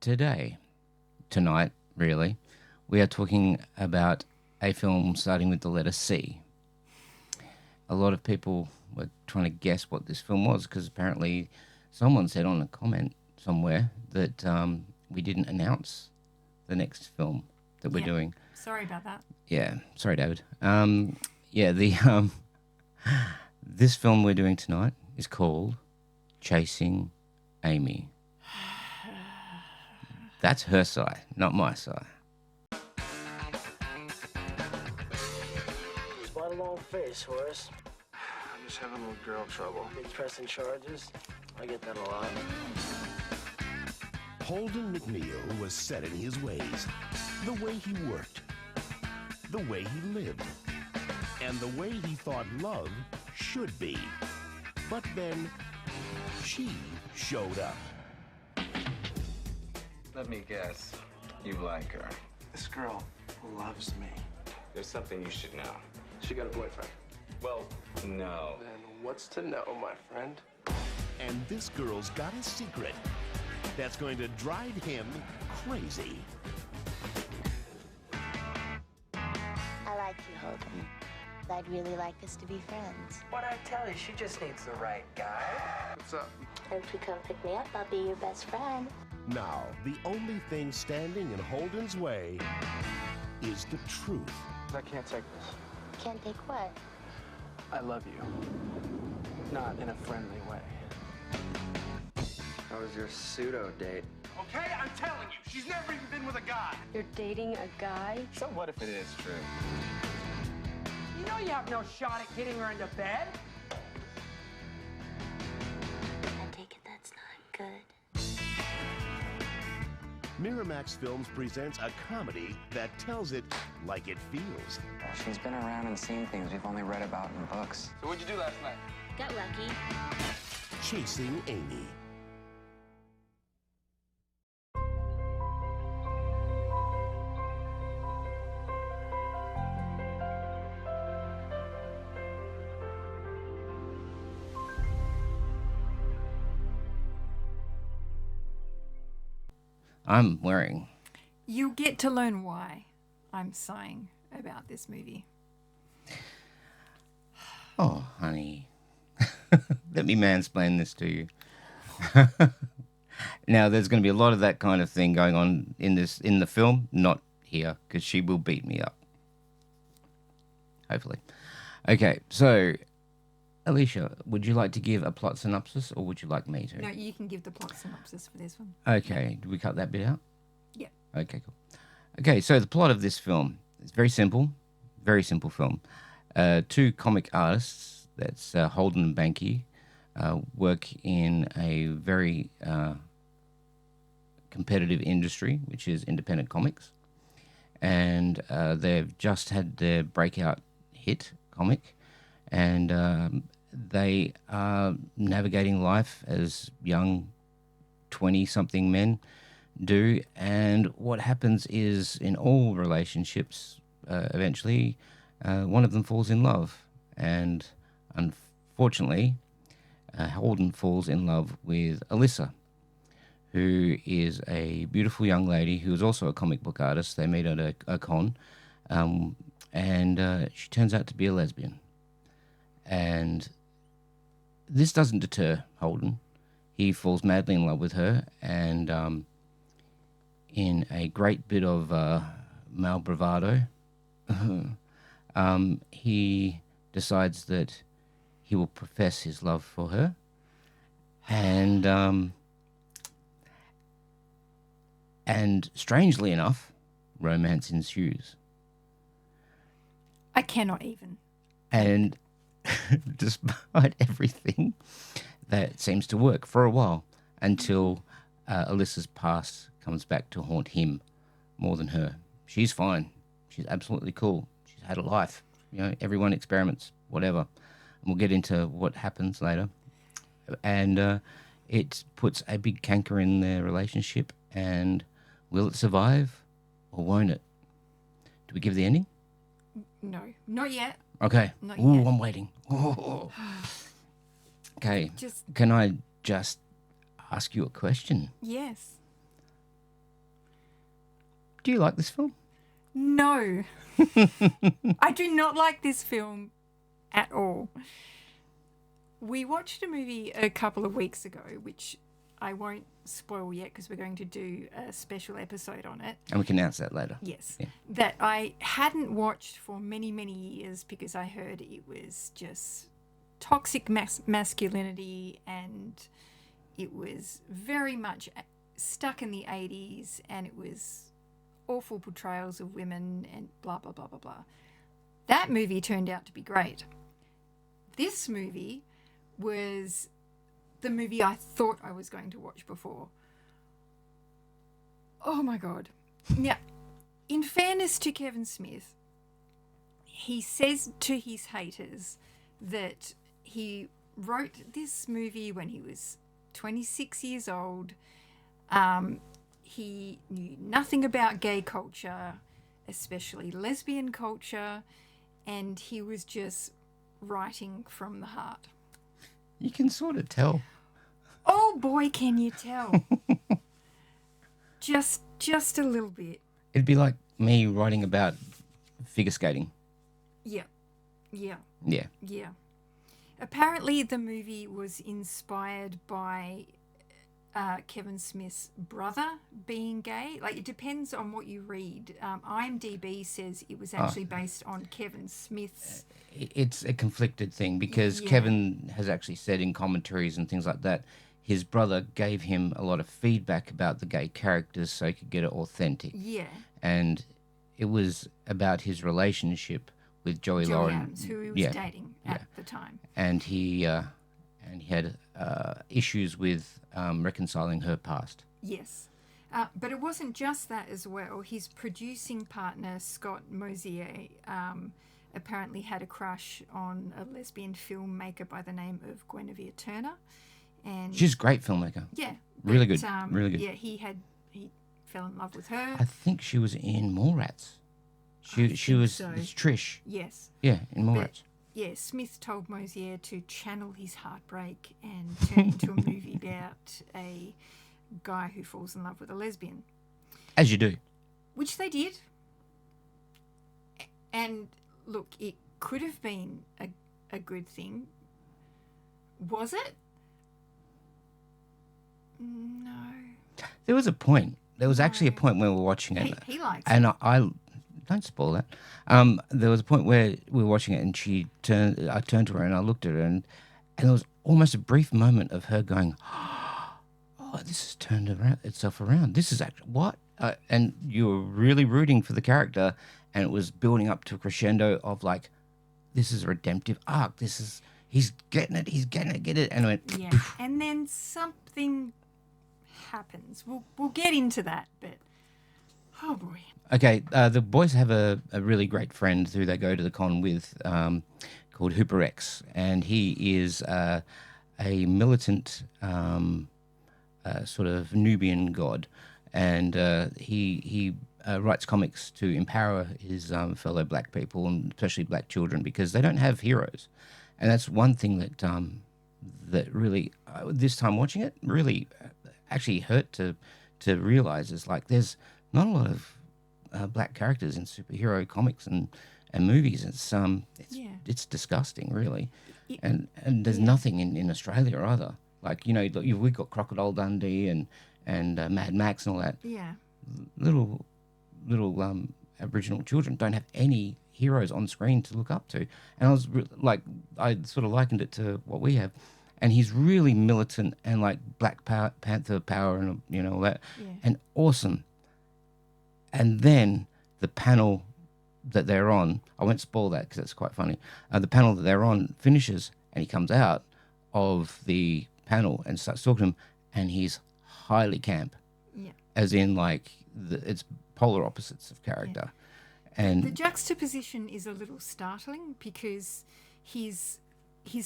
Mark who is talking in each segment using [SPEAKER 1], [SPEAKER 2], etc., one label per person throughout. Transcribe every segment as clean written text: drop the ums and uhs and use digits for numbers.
[SPEAKER 1] tonight, really, we are talking about a film starting with the letter C. A lot of people were trying to guess what this film was because apparently someone said on a comment somewhere that we didn't announce the next film that we're doing.
[SPEAKER 2] Sorry about that.
[SPEAKER 1] Yeah, sorry, David. This film we're doing tonight is called Chasing Amy. That's her side, not my side.
[SPEAKER 3] Why the long face, Horace?
[SPEAKER 4] I'm just having a little girl trouble.
[SPEAKER 3] Big pressing charges? I get that a lot.
[SPEAKER 5] Holden McNeil was set in his ways. The way he worked. The way he lived. And the way he thought love should be. But then, she showed up.
[SPEAKER 6] Let me guess. You like her.
[SPEAKER 4] This girl loves me.
[SPEAKER 6] There's something you should know.
[SPEAKER 4] She got a boyfriend.
[SPEAKER 6] Well, no.
[SPEAKER 4] Then what's to know, my friend?
[SPEAKER 5] And this girl's got a secret that's going to drive him crazy.
[SPEAKER 7] I like you, Holden. I'd really like us to be friends.
[SPEAKER 8] What'd I tell you? She just needs the right guy.
[SPEAKER 4] What's up?
[SPEAKER 7] If you come pick me up, I'll be your best friend.
[SPEAKER 5] Now, the only thing standing in Holden's way is the truth.
[SPEAKER 4] I can't take this.
[SPEAKER 7] Can't take what?
[SPEAKER 4] I love you. Not in a friendly way.
[SPEAKER 6] How was your pseudo date?
[SPEAKER 9] Okay, I'm telling you, she's never even been with a guy.
[SPEAKER 10] You're dating a guy?
[SPEAKER 6] So what if it is true?
[SPEAKER 8] You know you have no shot at getting her into bed.
[SPEAKER 7] I take it that's not good.
[SPEAKER 5] Miramax Films presents a comedy that tells it like it feels.
[SPEAKER 8] She's been around and seen things we've only read about in books.
[SPEAKER 9] So what'd you do last night?
[SPEAKER 7] Got lucky.
[SPEAKER 5] Chasing Amy.
[SPEAKER 1] I'm wearing.
[SPEAKER 2] You get to learn why I'm sighing about this movie.
[SPEAKER 1] Oh, honey. Let me mansplain this to you. Now, there's going to be a lot of that kind of thing going on in the film, not here, because she will beat me up. Hopefully. Okay, so, Alicia, would you like to give a plot synopsis, or would you like me to?
[SPEAKER 2] No, you can give the plot synopsis for this one.
[SPEAKER 1] Okay, do we cut that bit out?
[SPEAKER 2] Yeah.
[SPEAKER 1] Okay, cool. Okay, so the plot of this film is very simple film. Two comic artists, that's Holden and Banky, work in a very competitive industry, which is independent comics. And they've just had their breakout hit comic, and they are navigating life as young 20-something men do. And what happens is, in all relationships, eventually one of them falls in love. And unfortunately, Holden falls in love with Alyssa, who is a beautiful young lady who is also a comic book artist. They meet at a con, and she turns out to be a lesbian. And this doesn't deter Holden. He falls madly in love with her, and in a great bit of male bravado, he decides that he will profess his love for her, and strangely enough, romance ensues.
[SPEAKER 2] I cannot even.
[SPEAKER 1] And despite everything, that seems to work for a while until Alyssa's past comes back to haunt him more than her. She's fine. She's absolutely cool. She's had a life. You know, everyone experiments, whatever. And we'll get into what happens later. And it puts a big canker in their relationship. And will it survive or won't it? Do we give the ending?
[SPEAKER 2] No, not yet.
[SPEAKER 1] Okay.
[SPEAKER 2] Not
[SPEAKER 1] Ooh,
[SPEAKER 2] yet.
[SPEAKER 1] I'm waiting. Ooh. Okay.
[SPEAKER 2] Just
[SPEAKER 1] Can I just ask you a question?
[SPEAKER 2] yes.
[SPEAKER 1] Do you like this film?
[SPEAKER 2] No. I do not like this film at all. We watched a movie a couple of weeks ago, which I won't spoil yet because we're going to do a special episode on it.
[SPEAKER 1] And we can announce that later.
[SPEAKER 2] Yes.
[SPEAKER 1] Yeah.
[SPEAKER 2] That I hadn't watched for many, many years because I heard it was just toxic masculinity, and it was very much stuck in the 80s, and it was awful portrayals of women and blah, blah, blah, blah, blah. That movie turned out to be great. This movie was the movie I thought I was going to watch before. Oh my God. Now, in fairness to Kevin Smith, he says to his haters that he wrote this movie when he was 26 years old. He knew nothing about gay culture, especially lesbian culture, and he was just writing from the heart.
[SPEAKER 1] You can sort of tell.
[SPEAKER 2] Oh boy, can you tell? just a little bit.
[SPEAKER 1] It'd be like me writing about figure skating.
[SPEAKER 2] Yeah.
[SPEAKER 1] Yeah.
[SPEAKER 2] Apparently, the movie was inspired by Kevin Smith's brother being gay. Like, it depends on what you read. IMDb says it was actually based on Kevin Smith's.
[SPEAKER 1] It's a conflicted thing because
[SPEAKER 2] Yeah.
[SPEAKER 1] Kevin has actually said in commentaries and things like that, his brother gave him a lot of feedback about the gay characters so he could get it authentic.
[SPEAKER 2] Yeah.
[SPEAKER 1] And it was about his relationship with Joey Lauren.
[SPEAKER 2] Adams, who he was dating at the time.
[SPEAKER 1] And he had issues with reconciling her past.
[SPEAKER 2] Yes. But it wasn't just that as well. His producing partner, Scott Mosier, apparently had a crush on a lesbian filmmaker by the name of Guinevere Turner. And
[SPEAKER 1] She's a great filmmaker.
[SPEAKER 2] yeah.
[SPEAKER 1] Really good.
[SPEAKER 2] But,
[SPEAKER 1] Really good.
[SPEAKER 2] Yeah, he fell in love with her.
[SPEAKER 1] I think she was in Mallrats. She was
[SPEAKER 2] so.
[SPEAKER 1] it's Trish.
[SPEAKER 2] Yes.
[SPEAKER 1] Yeah, in Mallrats.
[SPEAKER 2] Yeah, Smith told Mosier to channel his heartbreak and turn it into a movie about a guy who falls in love with a lesbian.
[SPEAKER 1] As you do.
[SPEAKER 2] Which they did. And look, it could have been a good thing. Was it? No.
[SPEAKER 1] There was a point. There was actually a point where we were watching it.
[SPEAKER 2] He likes
[SPEAKER 1] and I don't spoil that. There was a point where we were watching it, and I turned to her and I looked at her, and there was almost a brief moment of her going, "Oh, this has turned itself around. This is actually what?" And you were really rooting for the character, and it was building up to a crescendo of like, "This is a redemptive arc. He's getting it. Get it." And I went,
[SPEAKER 2] yeah. And then something happens. We'll get into that, but oh boy.
[SPEAKER 1] Okay, the boys have a really great friend who they go to the con with called Hooper X, and he is a militant sort of Nubian god, and he writes comics to empower his fellow black people, and especially black children, because they don't have heroes. And that's one thing that really, this time watching it, really actually hurt to realize is like there's not a lot of black characters in superhero comics and movies. It's disgusting, really. And there's nothing in Australia either. Like, you know, we've got Crocodile Dundee and Mad Max and all that.
[SPEAKER 2] Yeah.
[SPEAKER 1] Little Aboriginal children don't have any heroes on screen to look up to. And I was I sort of likened it to what we have. And he's really militant and like Black Panther power and, you know, all that.
[SPEAKER 2] Yeah.
[SPEAKER 1] And awesome. And then the panel that they're on, I won't spoil that because it's quite funny. The panel that they're on finishes, and he comes out of the panel and starts talking to him, and he's highly camp.
[SPEAKER 2] Yeah.
[SPEAKER 1] As in, like, it's polar opposites of character. Yeah. And
[SPEAKER 2] the juxtaposition is a little startling because his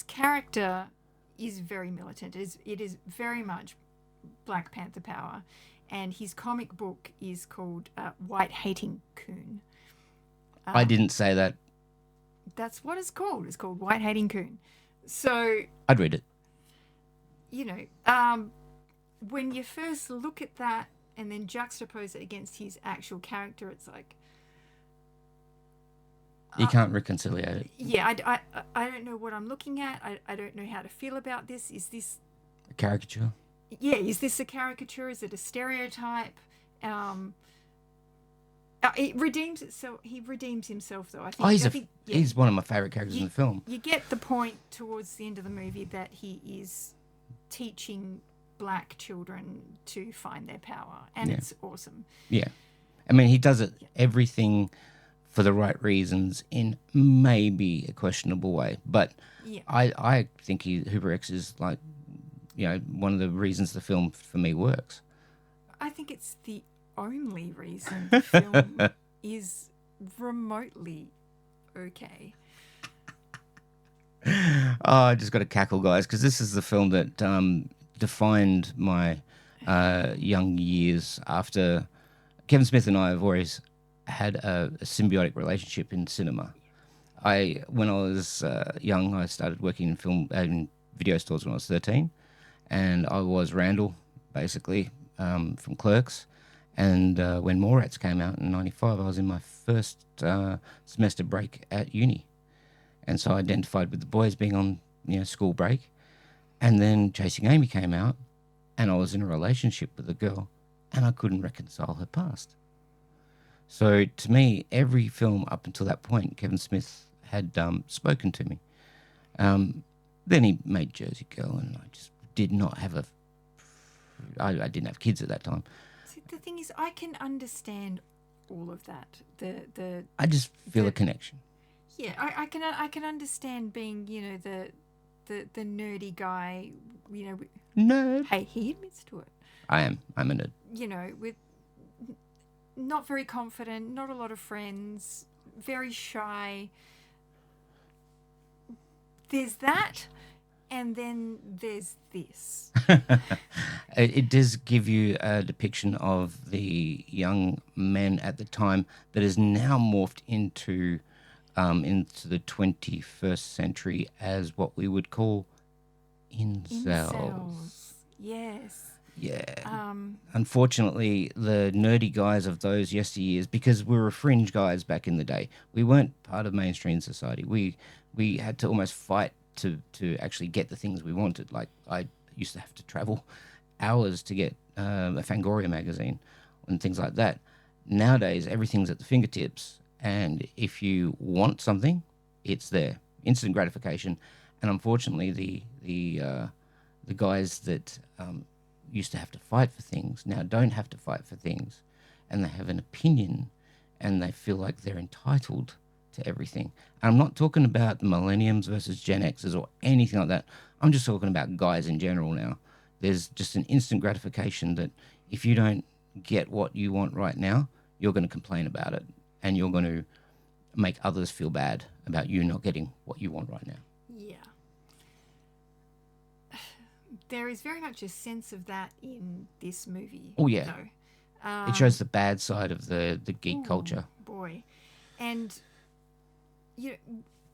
[SPEAKER 2] character is very militant. It is very much Black Panther power. And his comic book is called White Hating Coon.
[SPEAKER 1] I didn't say that.
[SPEAKER 2] That's what it's called. It's called White Hating Coon. So
[SPEAKER 1] I'd read it.
[SPEAKER 2] You know, when you first look at that, and then juxtapose it against his actual character, it's like,
[SPEAKER 1] You can't reconcile it.
[SPEAKER 2] yeah, I don't know what I'm looking at. I don't know how to feel about this. Is this,
[SPEAKER 1] A caricature.
[SPEAKER 2] yeah, is this a caricature? Is it a stereotype? It redeems itself. He redeems himself, though. I think.
[SPEAKER 1] Oh,
[SPEAKER 2] I think, yeah,
[SPEAKER 1] he's one of my favorite characters in the film.
[SPEAKER 2] you get the point towards the end of the movie that he is teaching black children to find their power, and
[SPEAKER 1] Yeah.
[SPEAKER 2] it's awesome.
[SPEAKER 1] Yeah. I mean, he does it everything for the right reasons in maybe a questionable way. But
[SPEAKER 2] Yeah.
[SPEAKER 1] I think Hooper X is like, one of the reasons the film for me works.
[SPEAKER 2] I think it's the only reason the film is remotely okay.
[SPEAKER 1] Oh, I just got to cackle, guys, because this is the film that defined my young years. After Kevin Smith and I have always had a symbiotic relationship in cinema. When I was young, I started working in in video stores when I was 13, and I was Randall, basically, from Clerks. And when Mallrats came out in '95, I was in my first semester break at uni. And so I identified with the boys being on, school break. And then Chasing Amy came out, and I was in a relationship with a girl, and I couldn't reconcile her past. So to me, every film up until that point, Kevin Smith had spoken to me. Then he made Jersey Girl, and I just did not have I didn't have kids at that time.
[SPEAKER 2] See, the thing is, I can understand all of that.
[SPEAKER 1] I just feel a connection.
[SPEAKER 2] Yeah, I can understand being, the nerdy guy,
[SPEAKER 1] Nerd.
[SPEAKER 2] Hey, he admits to it.
[SPEAKER 1] I'm a nerd.
[SPEAKER 2] With not very confident, not a lot of friends, very shy. There's that, and then there's this.
[SPEAKER 1] It does give you a depiction of the young men at the time that is now morphed into the 21st century as what we would call incels.
[SPEAKER 2] Yes.
[SPEAKER 1] Yeah. Unfortunately, the nerdy guys of those yesteryears, because we were fringe guys back in the day, we weren't part of mainstream society. We had to almost fight to actually get the things we wanted. Like, I used to have to travel hours to get a Fangoria magazine and things like that. Nowadays, everything's at the fingertips. And if you want something, it's there, instant gratification. And unfortunately, the guys that used to have to fight for things now don't have to fight for things, and they have an opinion, and they feel like they're entitled to everything. And I'm not talking about the millenniums versus Gen Xers or anything like that. I'm just talking about guys in general now. There's just an instant gratification that if you don't get what you want right now, you're going to complain about it. And you're going to make others feel bad about you not getting what you want right now.
[SPEAKER 2] Yeah. There is very much a sense of that in this movie.
[SPEAKER 1] Oh, yeah.
[SPEAKER 2] Though.
[SPEAKER 1] It shows the bad side of the geek culture.
[SPEAKER 2] Boy. And,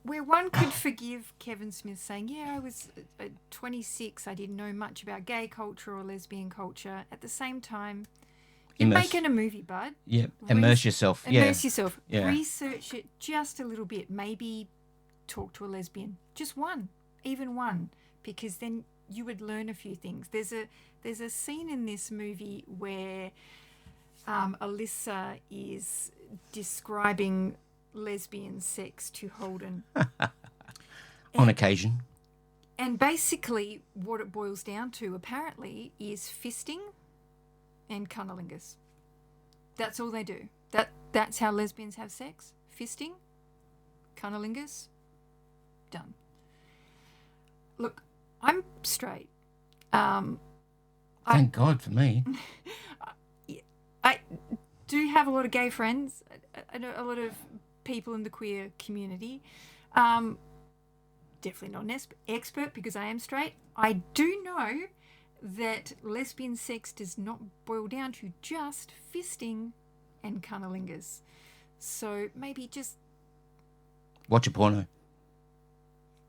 [SPEAKER 2] where one could forgive Kevin Smith saying, yeah, I was 26, I didn't know much about gay culture or lesbian culture. At the same time, you're making a movie, bud.
[SPEAKER 1] Yeah, immerse yourself.
[SPEAKER 2] Immerse yourself.
[SPEAKER 1] Yeah.
[SPEAKER 2] Research it just a little bit. Maybe talk to a lesbian. Just one. Even one. Because then you would learn a few things. There's a scene in this movie where Alyssa is describing lesbian sex to Holden.
[SPEAKER 1] On occasion.
[SPEAKER 2] And basically what it boils down to, apparently, is fisting and cunnilingus. That's all they do. That's how lesbians have sex. Fisting, cunnilingus, done. Look, I'm straight.
[SPEAKER 1] Thank God for me.
[SPEAKER 2] I do have a lot of gay friends. I know a lot of people in the queer community. Definitely not an expert because I am straight. I do know that lesbian sex does not boil down to just fisting and cunnilingus. So maybe just
[SPEAKER 1] Watch a porno.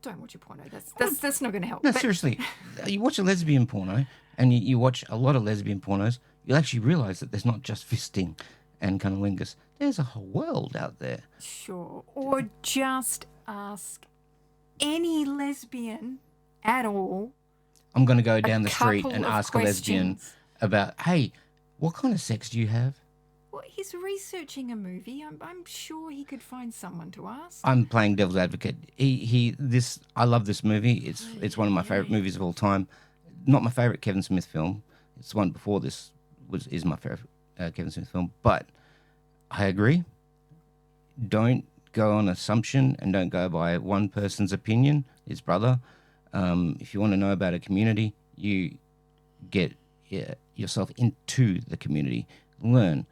[SPEAKER 2] don't watch a porno. That's not going to help.
[SPEAKER 1] No,
[SPEAKER 2] But
[SPEAKER 1] seriously. You watch a lesbian porno, and you watch a lot of lesbian pornos, you'll actually realize that there's not just fisting and cunnilingus. There's a whole world out there.
[SPEAKER 2] Sure. Or just ask any lesbian at all.
[SPEAKER 1] I'm going to go down the street
[SPEAKER 2] couple
[SPEAKER 1] and
[SPEAKER 2] of
[SPEAKER 1] ask a lesbian
[SPEAKER 2] questions.
[SPEAKER 1] about, hey, what kind of sex do you have?
[SPEAKER 2] Well, he's researching a movie. I'm sure he could find someone to ask.
[SPEAKER 1] I'm playing devil's advocate. I love this movie. It's one of my favorite movies of all time. Not my favorite Kevin Smith film. It's the one before this is my favorite Kevin Smith film. But I agree. Don't go on assumption and don't go by one person's opinion, his brother. If you want to know about a community, you get yourself into the community. Learn.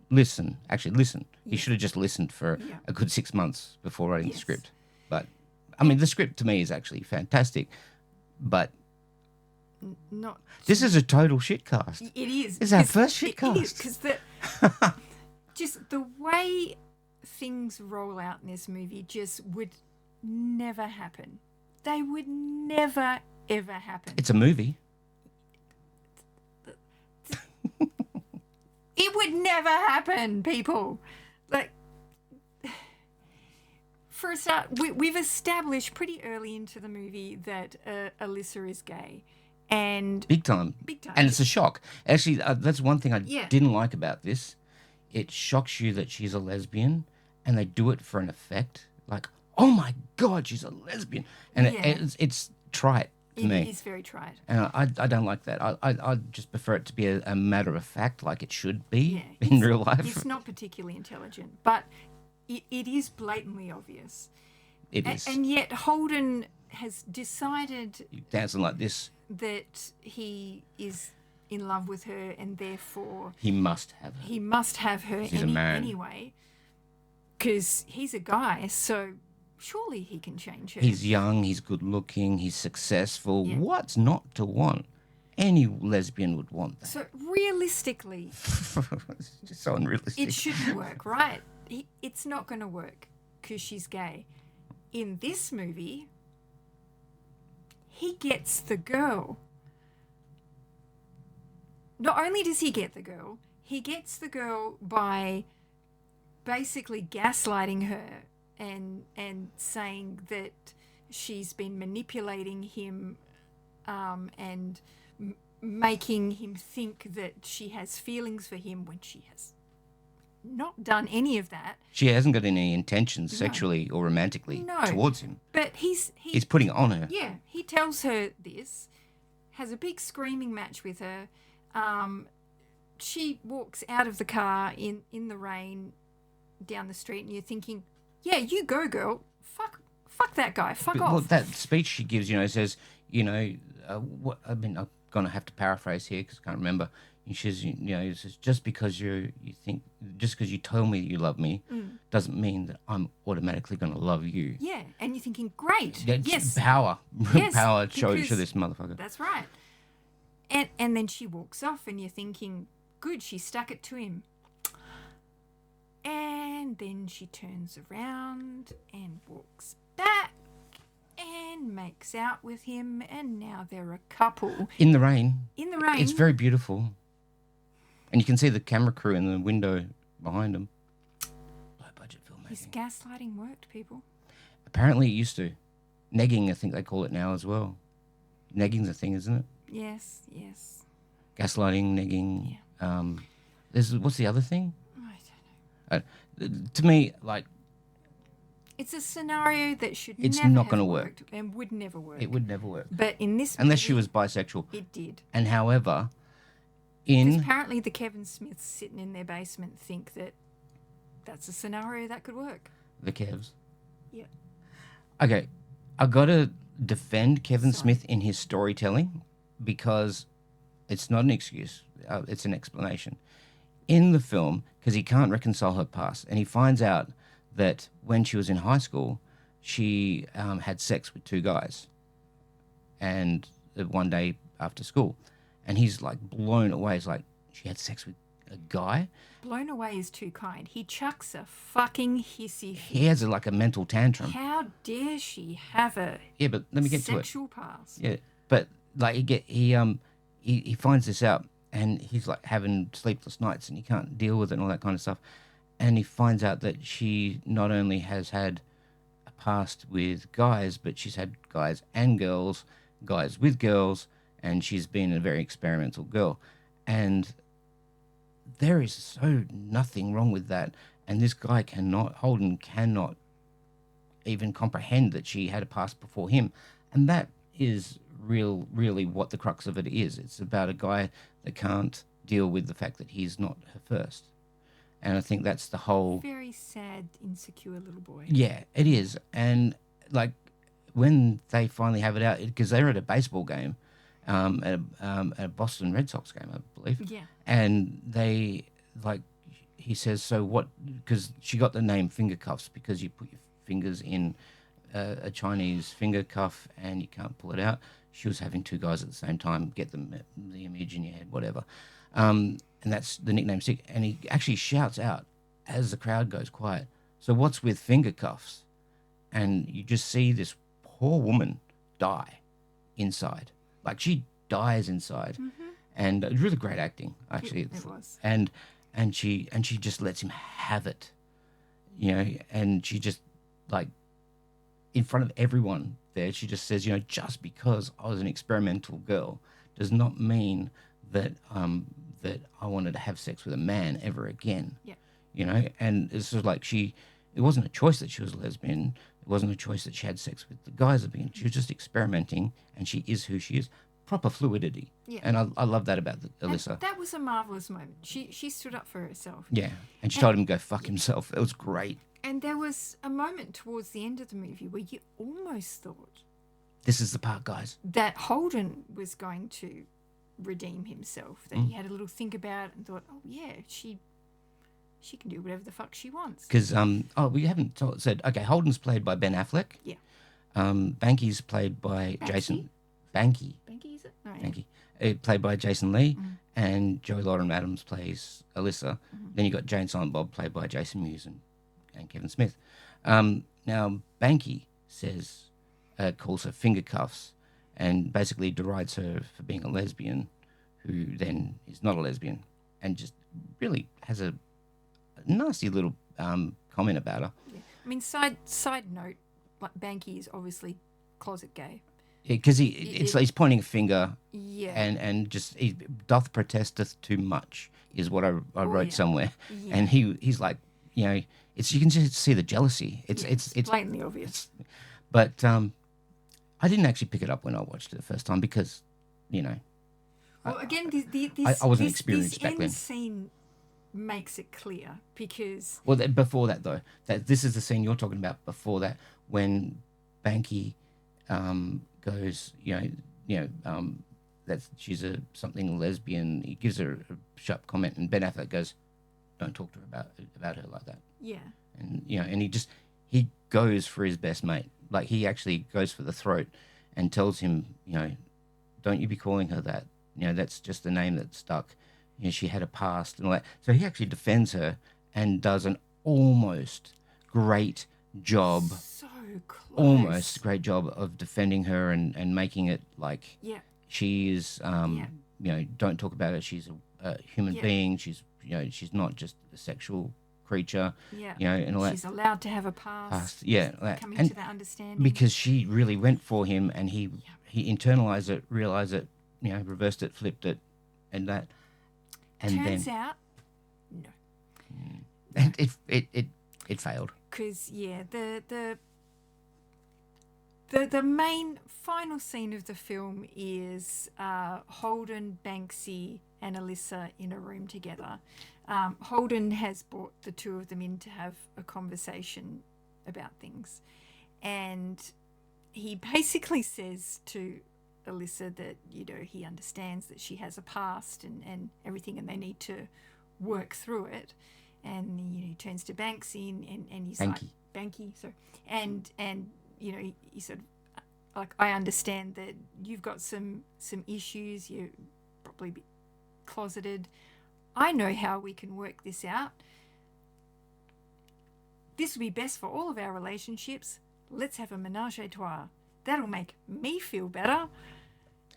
[SPEAKER 1] Listen. Actually, listen. He should have just listened for a good 6 months before writing the script. But, I mean, the script to me is actually fantastic. But
[SPEAKER 2] Not.
[SPEAKER 1] this is a total shitcast.
[SPEAKER 2] It is.
[SPEAKER 1] It's our first shitcast.
[SPEAKER 2] It is, because just the way things roll out in this movie just would never happen. They would never, ever happen.
[SPEAKER 1] It's a movie.
[SPEAKER 2] It would never happen, people. Like, for a start, we've established pretty early into the movie that Alyssa is gay. And
[SPEAKER 1] Big time.
[SPEAKER 2] Big time.
[SPEAKER 1] And it's a shock. Actually, that's one thing I
[SPEAKER 2] Yeah.
[SPEAKER 1] didn't like about this. It shocks you that she's a lesbian, and they do it for an effect. Like, oh my God, she's a lesbian. And
[SPEAKER 2] Yeah.
[SPEAKER 1] it's trite to me.
[SPEAKER 2] it is very trite.
[SPEAKER 1] And I don't like that. I just prefer it to be a matter of fact, like it should be
[SPEAKER 2] Yeah,
[SPEAKER 1] in real life.
[SPEAKER 2] It's not particularly intelligent, but it is blatantly obvious.
[SPEAKER 1] It is.
[SPEAKER 2] And yet Holden has decided
[SPEAKER 1] Dancing like this,
[SPEAKER 2] that he is in love with her and therefore
[SPEAKER 1] he must have her.
[SPEAKER 2] he must have her
[SPEAKER 1] He's a man.
[SPEAKER 2] anyway, because he's a guy, so surely he can change her.
[SPEAKER 1] He's young, he's good looking, he's successful.
[SPEAKER 2] Yeah.
[SPEAKER 1] What's not to want? Any lesbian would want that.
[SPEAKER 2] So realistically,
[SPEAKER 1] It's just so unrealistic.
[SPEAKER 2] it shouldn't work, right? It's not going to work because she's gay. In this movie, he gets the girl. Not only does he get the girl, he gets the girl by basically gaslighting her and saying that she's been manipulating him and making him think that she has feelings for him when she has not done any of that.
[SPEAKER 1] She hasn't got any intentions sexually or romantically
[SPEAKER 2] No.
[SPEAKER 1] towards him.
[SPEAKER 2] But
[SPEAKER 1] He's putting it on her.
[SPEAKER 2] yeah, he tells her this, has a big screaming match with her. She walks out of the car in the rain down the street, and you're thinking, yeah, you go, girl. Fuck that guy. Fuck off.
[SPEAKER 1] Well, that speech she gives, says, what, I mean, I'm going to have to paraphrase here because I can't remember. And she says, it says, just because you told me you love me doesn't mean that I'm automatically going to love you.
[SPEAKER 2] Yeah, and you're thinking, great.
[SPEAKER 1] That's
[SPEAKER 2] Yes.
[SPEAKER 1] power.
[SPEAKER 2] Yes,
[SPEAKER 1] Power show
[SPEAKER 2] because
[SPEAKER 1] this motherfucker.
[SPEAKER 2] That's right. And then she walks off, and you're thinking, good, she stuck it to him. And then she turns around and walks back and makes out with him, and now they're a couple.
[SPEAKER 1] In the rain.
[SPEAKER 2] In the rain.
[SPEAKER 1] It's very beautiful. And you can see the camera crew in the window behind them. Low budget
[SPEAKER 2] His
[SPEAKER 1] filmmaking.
[SPEAKER 2] gaslighting worked, people.
[SPEAKER 1] Apparently it used to. Negging, I think they call it now as well. Negging's a thing, isn't it?
[SPEAKER 2] Yes, yes.
[SPEAKER 1] Gaslighting, negging. What's the other thing?
[SPEAKER 2] I don't know.
[SPEAKER 1] To me, like,
[SPEAKER 2] It's a scenario that should
[SPEAKER 1] It's
[SPEAKER 2] never
[SPEAKER 1] not
[SPEAKER 2] have
[SPEAKER 1] gonna work.
[SPEAKER 2] worked and would never work.
[SPEAKER 1] it would never work.
[SPEAKER 2] But in this
[SPEAKER 1] Unless she
[SPEAKER 2] movie,
[SPEAKER 1] was bisexual.
[SPEAKER 2] it did.
[SPEAKER 1] And however,
[SPEAKER 2] Because
[SPEAKER 1] in...
[SPEAKER 2] apparently the Kevin Smiths sitting in their basement think that that's a scenario that could work.
[SPEAKER 1] The Kevs.
[SPEAKER 2] Yeah.
[SPEAKER 1] Okay, I got to defend Kevin
[SPEAKER 2] Sorry.
[SPEAKER 1] Smith in his storytelling because it's not an excuse. It's an explanation. In the film, because he can't reconcile her past, and he finds out that when she was in high school, she had sex with 2 guys, and one day after school, and he's like blown away. He's like, she had sex with a guy?
[SPEAKER 2] Blown away is too kind. He chucks a fucking hissy fit.
[SPEAKER 1] He has like a mental tantrum.
[SPEAKER 2] How dare she have a
[SPEAKER 1] Yeah, but let me get to it.
[SPEAKER 2] sexual past?
[SPEAKER 1] Yeah, but like he finds this out, and he's like having sleepless nights, and he can't deal with it and all that kind of stuff. And he finds out that she not only has had a past with guys, but she's had guys and girls, guys with girls, and she's been a very experimental girl. And there is so nothing wrong with that. And this guy Holden cannot even comprehend that she had a past before him. And that is really what the crux of it is. It's about a guy that can't deal with the fact that he's not her first. And I think that's the whole...
[SPEAKER 2] Very sad, insecure little boy.
[SPEAKER 1] Yeah, it is. And like when they finally have it out, because they're at a baseball game, at a Boston Red Sox game, I believe.
[SPEAKER 2] Yeah.
[SPEAKER 1] And they, like, he says, so what, because she got the name finger cuffs because you put your fingers in a Chinese finger cuff and you can't pull it out. She was having two guys at the same time, get the image in your head, whatever. And that's the nickname stick. And he actually shouts out as the crowd goes quiet, so what's with finger cuffs? And you just see this poor woman die inside. Like, she dies inside. Mm-hmm. And it's really great acting, actually.
[SPEAKER 2] It was.
[SPEAKER 1] And she just lets him have it, you know, and she just, like, in front of everyone there, she just says, you know, just because I was an experimental girl does not mean that that I wanted to have sex with a man ever again.
[SPEAKER 2] Yeah.
[SPEAKER 1] You know, and it's sort of like it wasn't a choice that she was a lesbian. It wasn't a choice that she had sex with the guys again. She was just experimenting, and she is who she is. Proper fluidity. Yeah. And I love that about Alyssa.
[SPEAKER 2] And that was a marvellous moment. She stood up for herself.
[SPEAKER 1] Yeah. And she told him to go fuck himself. It was great.
[SPEAKER 2] And there was a moment towards the end of the movie where you almost thought...
[SPEAKER 1] This is the part, guys.
[SPEAKER 2] That Holden was going to redeem himself. That he had a little think about it and thought, oh, yeah, she can do whatever the fuck she wants.
[SPEAKER 1] Because, we haven't said, okay, Holden's played by Ben Affleck.
[SPEAKER 2] Yeah.
[SPEAKER 1] Banky's played by Jason... Banky.
[SPEAKER 2] Banky, is it? No,
[SPEAKER 1] Banky. Played by Jason Lee, and Joey Lauren Adams plays Alyssa. Then you got Jane Silent Bob, played by Jason Mewes and Kevin Smith. Now, Banky calls her finger cuffs and basically derides her for being a lesbian, who then is not a lesbian, and just really has a nasty little comment about her.
[SPEAKER 2] Yeah. I mean, side note, like, Banky is obviously closet gay.
[SPEAKER 1] Because he's pointing a finger,
[SPEAKER 2] yeah,
[SPEAKER 1] and just he doth protesteth too much is what I wrote somewhere, and he's like, you know, you can just see the jealousy. It's
[SPEAKER 2] blatantly obvious.
[SPEAKER 1] But I didn't actually pick it up when I watched it the first time because, you know,
[SPEAKER 2] well, again,
[SPEAKER 1] I wasn't experienced back then.
[SPEAKER 2] This scene makes it clear because
[SPEAKER 1] before that though, this is the scene you're talking about. Before that, when Banky goes, that she's something lesbian. He gives her a sharp comment, and Ben Affleck goes, "Don't talk to her about her like that."
[SPEAKER 2] Yeah.
[SPEAKER 1] And and he goes for his best mate. Like, he actually goes for the throat and tells him, don't you be calling her that. That's just the name that stuck. She had a past and all that. So he actually defends her and does an almost great job.
[SPEAKER 2] So close.
[SPEAKER 1] Almost great job of defending her and making it like she is, don't talk about her. She's a human being. She's, she's not just a sexual creature.
[SPEAKER 2] Yeah.
[SPEAKER 1] And all that.
[SPEAKER 2] She's allowed to have a past.
[SPEAKER 1] Yeah.
[SPEAKER 2] Coming to that understanding.
[SPEAKER 1] Because she really went for him and he internalized it, realized it, reversed it, flipped it, and that. And
[SPEAKER 2] turns out, no.
[SPEAKER 1] And it failed.
[SPEAKER 2] Because the main final scene of the film is Holden, Banksy, and Alyssa in a room together. Holden has brought the two of them in to have a conversation about things, and he basically says to Alyssa that he understands that she has a past and everything, and they need to work through it. And he turns to Banksy and he's like, Banky, sorry, and he said, like, I understand that you've got some issues. You're probably a bit closeted. I know how we can work this out. This will be best for all of our relationships. Let's have a menage a trois. That'll make me feel better.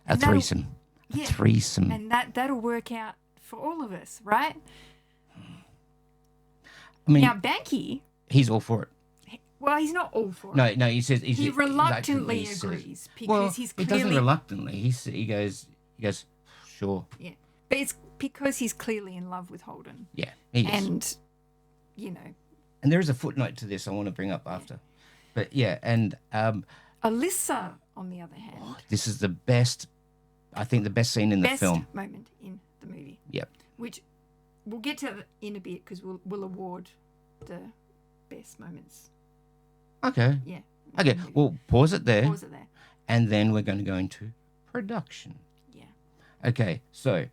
[SPEAKER 1] A threesome.
[SPEAKER 2] Yeah.
[SPEAKER 1] threesome.
[SPEAKER 2] And that'll work out for all of us, right?
[SPEAKER 1] I mean,
[SPEAKER 2] Now, Banky,
[SPEAKER 1] he's all for it.
[SPEAKER 2] well, he's not all for
[SPEAKER 1] No,
[SPEAKER 2] it.
[SPEAKER 1] no, he says
[SPEAKER 2] He reluctantly
[SPEAKER 1] says-
[SPEAKER 2] agrees because
[SPEAKER 1] well,
[SPEAKER 2] he's
[SPEAKER 1] he doesn't
[SPEAKER 2] clearly
[SPEAKER 1] reluctantly. He goes, sure.
[SPEAKER 2] yeah, but it's because he's clearly in love with Holden,
[SPEAKER 1] Yeah, he is.
[SPEAKER 2] and you know,
[SPEAKER 1] And there is a footnote to this I want to bring up after. But yeah, and
[SPEAKER 2] Alyssa, on the other hand,
[SPEAKER 1] this is the best, I think the best scene in the
[SPEAKER 2] best
[SPEAKER 1] film.
[SPEAKER 2] moment in the movie,
[SPEAKER 1] Yep.
[SPEAKER 2] which we'll get to in a bit because we'll award the best moments.
[SPEAKER 1] Okay.
[SPEAKER 2] Yeah.
[SPEAKER 1] Okay, well, pause it there.
[SPEAKER 2] Pause it there.
[SPEAKER 1] And then we're going to go into production.
[SPEAKER 2] Yeah.
[SPEAKER 1] Okay, so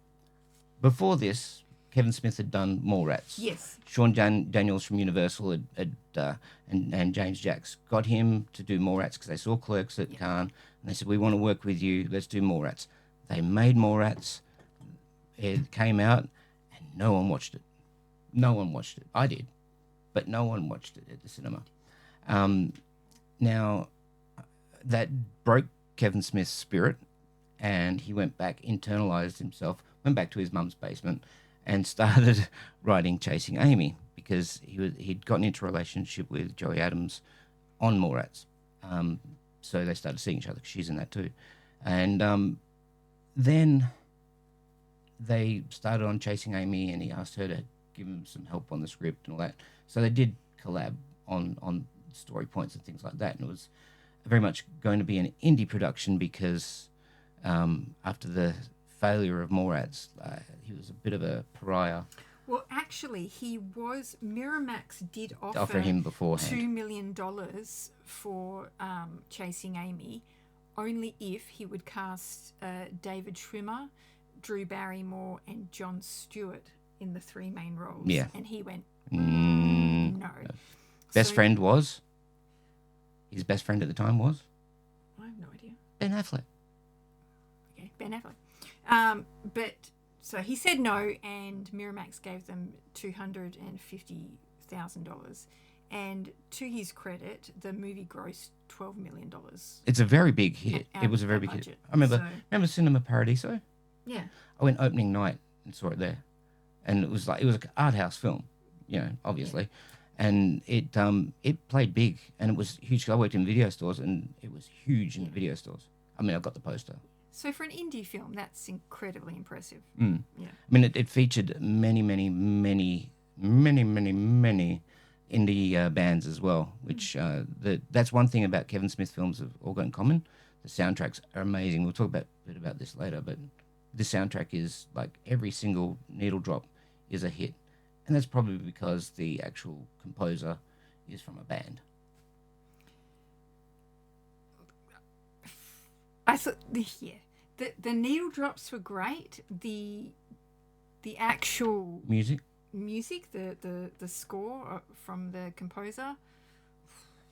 [SPEAKER 1] before this, Kevin Smith had done Mallrats.
[SPEAKER 2] Yes.
[SPEAKER 1] Sean Daniels from Universal and James Jacks got him to do Mallrats because they saw Clerks at Cannes, and they said, we want to work with you, let's do Mallrats. They made Mallrats, it came out, and no one watched it. No one watched it. I did, but no one watched it at the cinema. Now, that broke Kevin Smith's spirit, and he went back, internalized himself, went back to his mum's basement, and started writing Chasing Amy because he'd gotten into a relationship with Joey Adams on Mallrats. So they started seeing each other because she's in that too. And then they started on Chasing Amy, and he asked her to give him some help on the script and all that. So they did collab on story points and things like that, and it was very much going to be an indie production because after the failure of Mallrats, he was a bit of a pariah.
[SPEAKER 2] Well, actually, Miramax did
[SPEAKER 1] Offer him beforehand.
[SPEAKER 2] $2 million for Chasing Amy, only if he would cast David Schwimmer, Drew Barrymore, and Jon Stewart in the three main roles.
[SPEAKER 1] Yeah.
[SPEAKER 2] And he went,
[SPEAKER 1] No.
[SPEAKER 2] no.
[SPEAKER 1] Best
[SPEAKER 2] So-
[SPEAKER 1] friend was? His best friend at the time was?
[SPEAKER 2] I have no idea.
[SPEAKER 1] Ben Affleck.
[SPEAKER 2] Okay, Ben Affleck. But so he said no, and Miramax gave them $250,000. And to his credit, the movie grossed $12 million.
[SPEAKER 1] It's a very big hit.
[SPEAKER 2] Out
[SPEAKER 1] It was a
[SPEAKER 2] of
[SPEAKER 1] very
[SPEAKER 2] that
[SPEAKER 1] big hit.
[SPEAKER 2] budget.
[SPEAKER 1] I remember
[SPEAKER 2] So-
[SPEAKER 1] Cinema Paradiso?
[SPEAKER 2] Yeah.
[SPEAKER 1] I went opening night and saw it there. And it was an art house film, obviously. And it played big, and it was huge. I worked in video stores, and it was huge in the video stores. I mean, I've got the poster.
[SPEAKER 2] So for an indie film, that's incredibly impressive.
[SPEAKER 1] Mm.
[SPEAKER 2] Yeah.
[SPEAKER 1] I mean, it featured many indie bands as well, which that's one thing about Kevin Smith films have all got in common. The soundtracks are amazing. We'll talk a bit about this later, but this soundtrack is like every single needle drop is a hit. And that's probably because the actual composer is from a band.
[SPEAKER 2] I thought, the needle drops were great. The actual
[SPEAKER 1] Music?
[SPEAKER 2] the score from the composer.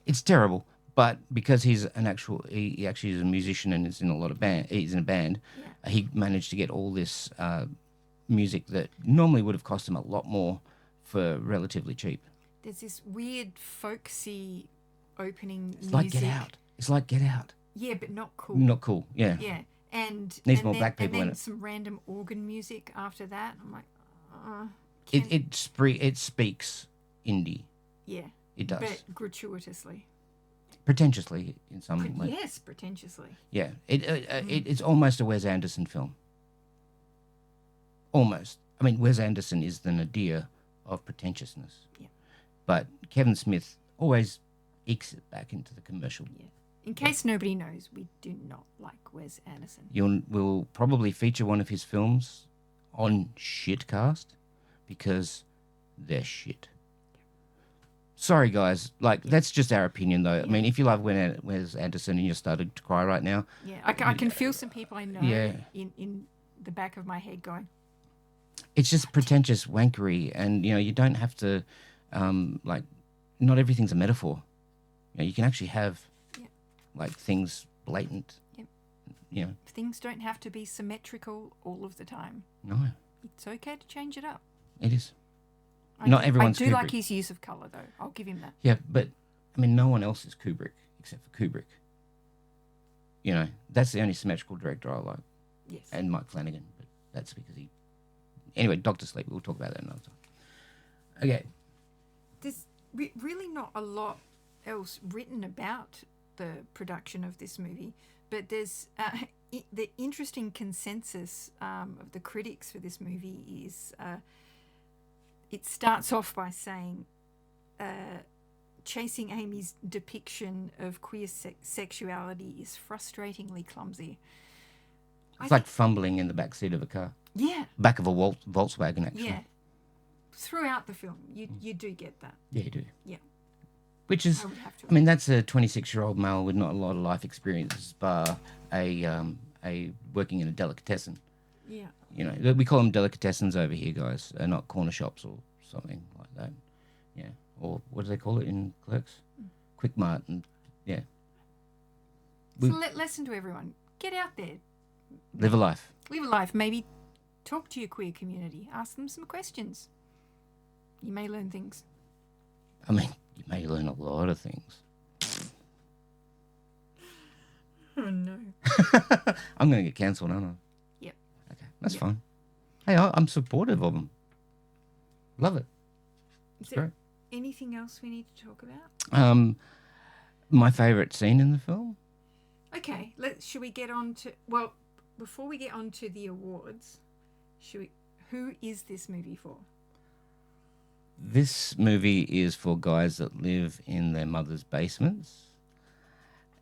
[SPEAKER 1] It's terrible, but because he actually is a musician and is in a lot of he's in a band, he managed to get all this music that normally would have cost him a lot more for relatively cheap.
[SPEAKER 2] There's this weird folksy opening
[SPEAKER 1] It's
[SPEAKER 2] music.
[SPEAKER 1] like Get Out. It's like Get Out.
[SPEAKER 2] Yeah, but not cool.
[SPEAKER 1] Not cool. Yeah.
[SPEAKER 2] Yeah, and
[SPEAKER 1] Needs
[SPEAKER 2] and
[SPEAKER 1] more
[SPEAKER 2] then,
[SPEAKER 1] black people
[SPEAKER 2] and then
[SPEAKER 1] in it.
[SPEAKER 2] some random organ music after that. I'm like,
[SPEAKER 1] It speaks indie.
[SPEAKER 2] yeah,
[SPEAKER 1] It does.
[SPEAKER 2] but gratuitously.
[SPEAKER 1] Pretentiously in some way.
[SPEAKER 2] Yes, pretentiously.
[SPEAKER 1] Yeah. It's almost a Wes Anderson film. Almost. I mean, Wes Anderson is the nadir of pretentiousness.
[SPEAKER 2] Yeah.
[SPEAKER 1] But Kevin Smith always ekes it back into the commercial.
[SPEAKER 2] Yeah. In case nobody knows, we do not like Wes Anderson.
[SPEAKER 1] We'll probably feature one of his films on Shitcast because they're shit. Sorry, guys. That's just our opinion, though. I mean, if you love Wes Anderson and you're starting to cry right now.
[SPEAKER 2] Yeah, I can feel some people I know
[SPEAKER 1] Yeah.
[SPEAKER 2] in the back of my head going,
[SPEAKER 1] It's just pretentious wankery, and you don't have to, not everything's a metaphor. You can actually have, things blatant.
[SPEAKER 2] Yep. Things don't have to be symmetrical all of the time.
[SPEAKER 1] No,
[SPEAKER 2] It's okay to change it up.
[SPEAKER 1] it is. Not everyone's
[SPEAKER 2] I do
[SPEAKER 1] Kubrick.
[SPEAKER 2] like his use of color, though. I'll give him that.
[SPEAKER 1] Yeah, but I mean, no one else is Kubrick except for Kubrick. That's the only symmetrical director I like.
[SPEAKER 2] Yes.
[SPEAKER 1] and Mike Flanagan, but that's because he. Anyway, Doctor Sleep. We'll talk about that another time. Okay.
[SPEAKER 2] There's really not a lot else written about the production of this movie, but there's the interesting consensus of the critics for this movie is it starts off by saying Chasing Amy's depiction of queer sexuality is frustratingly clumsy.
[SPEAKER 1] It's like fumbling in the back seat of a car.
[SPEAKER 2] Yeah.
[SPEAKER 1] Back of a Volkswagen, actually.
[SPEAKER 2] Yeah. Throughout the film, you do get that.
[SPEAKER 1] Yeah, you do.
[SPEAKER 2] Yeah.
[SPEAKER 1] Which is,
[SPEAKER 2] I would have to
[SPEAKER 1] I mean, that's a 26-year-old male with not a lot of life experience, bar a working in a delicatessen.
[SPEAKER 2] Yeah.
[SPEAKER 1] You know, we call them delicatessens over here, guys, not corner shops or something like that. Yeah. Or what do they call it in Clerks? Quick Mart. And, yeah.
[SPEAKER 2] So lesson to everyone. Get out there.
[SPEAKER 1] Live a life.
[SPEAKER 2] Live a life. Maybe talk to your queer community. Ask them some questions. You may learn things.
[SPEAKER 1] I mean, you may learn a lot of things.
[SPEAKER 2] Oh, no.
[SPEAKER 1] I'm going to get cancelled, aren't I?
[SPEAKER 2] Yep.
[SPEAKER 1] Okay, that's fine. Hey, I'm supportive of them. Love it.
[SPEAKER 2] Is there anything else we need to talk about?
[SPEAKER 1] My favourite scene in the film.
[SPEAKER 2] Okay, should we get on to... Well, before we get on to the awards, who is this movie for?
[SPEAKER 1] This movie is for guys that live in their mother's basements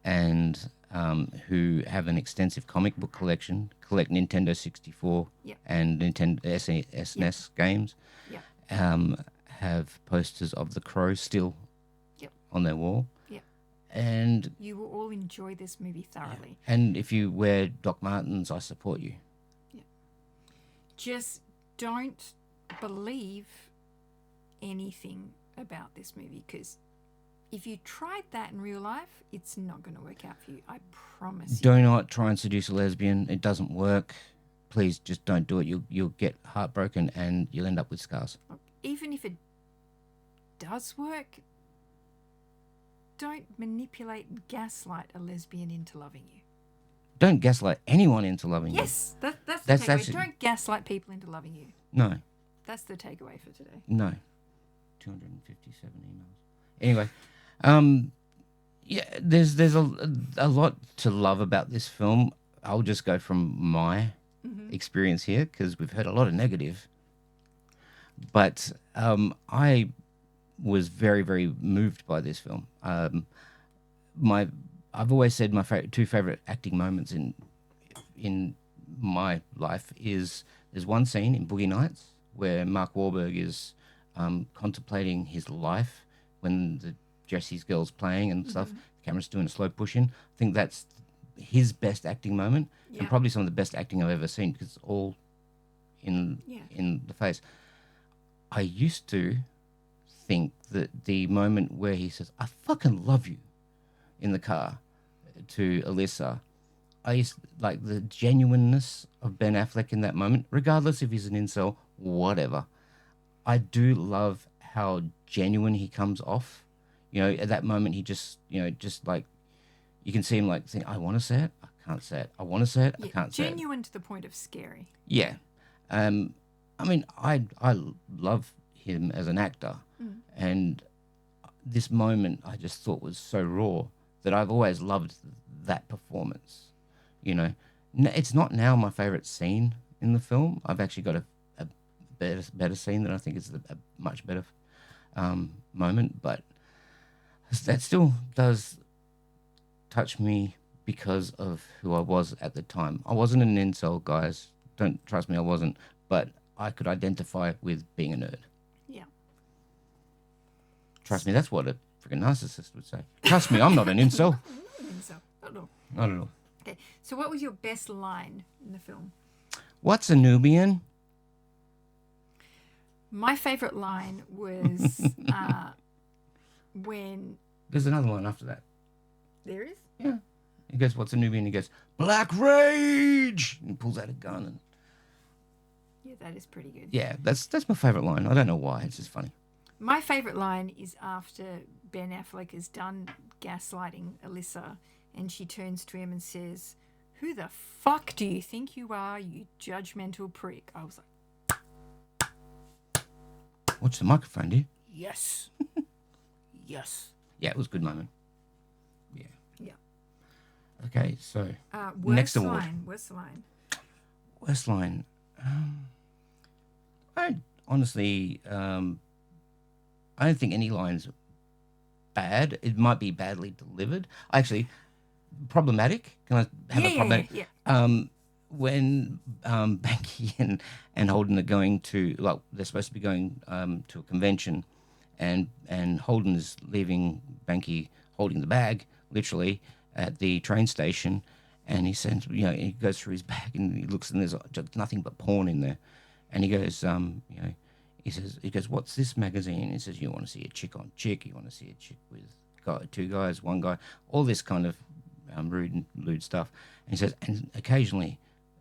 [SPEAKER 1] and who have an extensive comic book collection, collect Nintendo 64 and Nintendo SNES games, have posters of The Crow still on their wall. And
[SPEAKER 2] you will all enjoy this movie thoroughly.
[SPEAKER 1] And if you wear Doc Martens, I support you.
[SPEAKER 2] Just don't believe anything about this movie, because if you tried that in real life, it's not going to work out for you. I promise you.
[SPEAKER 1] Do not try and seduce a lesbian. It doesn't work. Please just don't do it. You'll get heartbroken and you'll end up with scars.
[SPEAKER 2] Even if it does work, don't manipulate and gaslight a lesbian into loving you.
[SPEAKER 1] Don't gaslight anyone into loving you.
[SPEAKER 2] Yes, that's the takeaway. Don't gaslight people into loving you.
[SPEAKER 1] No.
[SPEAKER 2] That's the takeaway for today.
[SPEAKER 1] No. 257 emails. Anyway, yeah, there's a lot to love about this film. I'll just go from my experience here because we've heard a lot of negative. But I was very, very moved by this film. I've always said my two favorite acting moments in my life is there's one scene in Boogie Nights where Mark Wahlberg is contemplating his life when the Jesse's girl's playing and stuff. The camera's doing a slow push in. I think that's his best acting moment and probably some of the best acting I've ever seen because it's all in the face. I used to think that the moment where he says, "I fucking love you," in the car to Alyssa, I used like the genuineness of Ben Affleck in that moment, regardless if he's an incel, whatever. I do love how genuine he comes off. You know, at that moment, he just, just like, you can see him like saying, "I want to say it, I can't say it. I want to say it, I can't say it."
[SPEAKER 2] Genuine to the point of scary.
[SPEAKER 1] Yeah. I mean, I love him as an actor. And this moment I just thought was so raw that I've always loved that performance. You know, it's not now my favorite scene in the film. I've actually got a better scene that I think is a much better moment, but that still does touch me because of who I was at the time. I wasn't an incel, guys. Don't trust me, I wasn't. But I could identify with being a nerd.
[SPEAKER 2] Yeah.
[SPEAKER 1] Trust me, that's what a freaking narcissist would say. Trust me, I'm not an incel.
[SPEAKER 2] Not at all.
[SPEAKER 1] Not at all.
[SPEAKER 2] Okay, so what was your best line in the film?
[SPEAKER 1] What's a Nubian?
[SPEAKER 2] My favourite line was when...
[SPEAKER 1] There's another line after that.
[SPEAKER 2] There is?
[SPEAKER 1] Yeah. He goes, "What's a Nubian?" He goes, "Black Rage!" And he pulls out a gun. And...
[SPEAKER 2] Yeah, that is pretty good.
[SPEAKER 1] Yeah, that's my favourite line. I don't know why. It's just funny.
[SPEAKER 2] My favourite line is after Ben Affleck is done gaslighting Alyssa and she turns to him and says, "Who the fuck do you think you are, you judgmental prick?" I was like,
[SPEAKER 1] Watch the microphone, dear.
[SPEAKER 2] yes. Yes.
[SPEAKER 1] Yeah, it was a good moment. Yeah.
[SPEAKER 2] Yeah.
[SPEAKER 1] Okay, so
[SPEAKER 2] Worst
[SPEAKER 1] next award.
[SPEAKER 2] line. Worst line.
[SPEAKER 1] Worst line. I honestly, I don't think any line's bad. It might be badly delivered. Actually, problematic. Can I have a problematic?
[SPEAKER 2] Yeah.
[SPEAKER 1] When Banky and Holden are going to, well, they're supposed to be going to a convention, and Holden is leaving Banky holding the bag, literally, at the train station, and he sends, he goes through his bag and he looks and there's just nothing but porn in there, and he goes, he goes, "What's this magazine?" He says, "You want to see a chick on chick? You want to see a chick with two guys, one guy, all this kind of rude and lewd stuff." And he says, "And occasionally,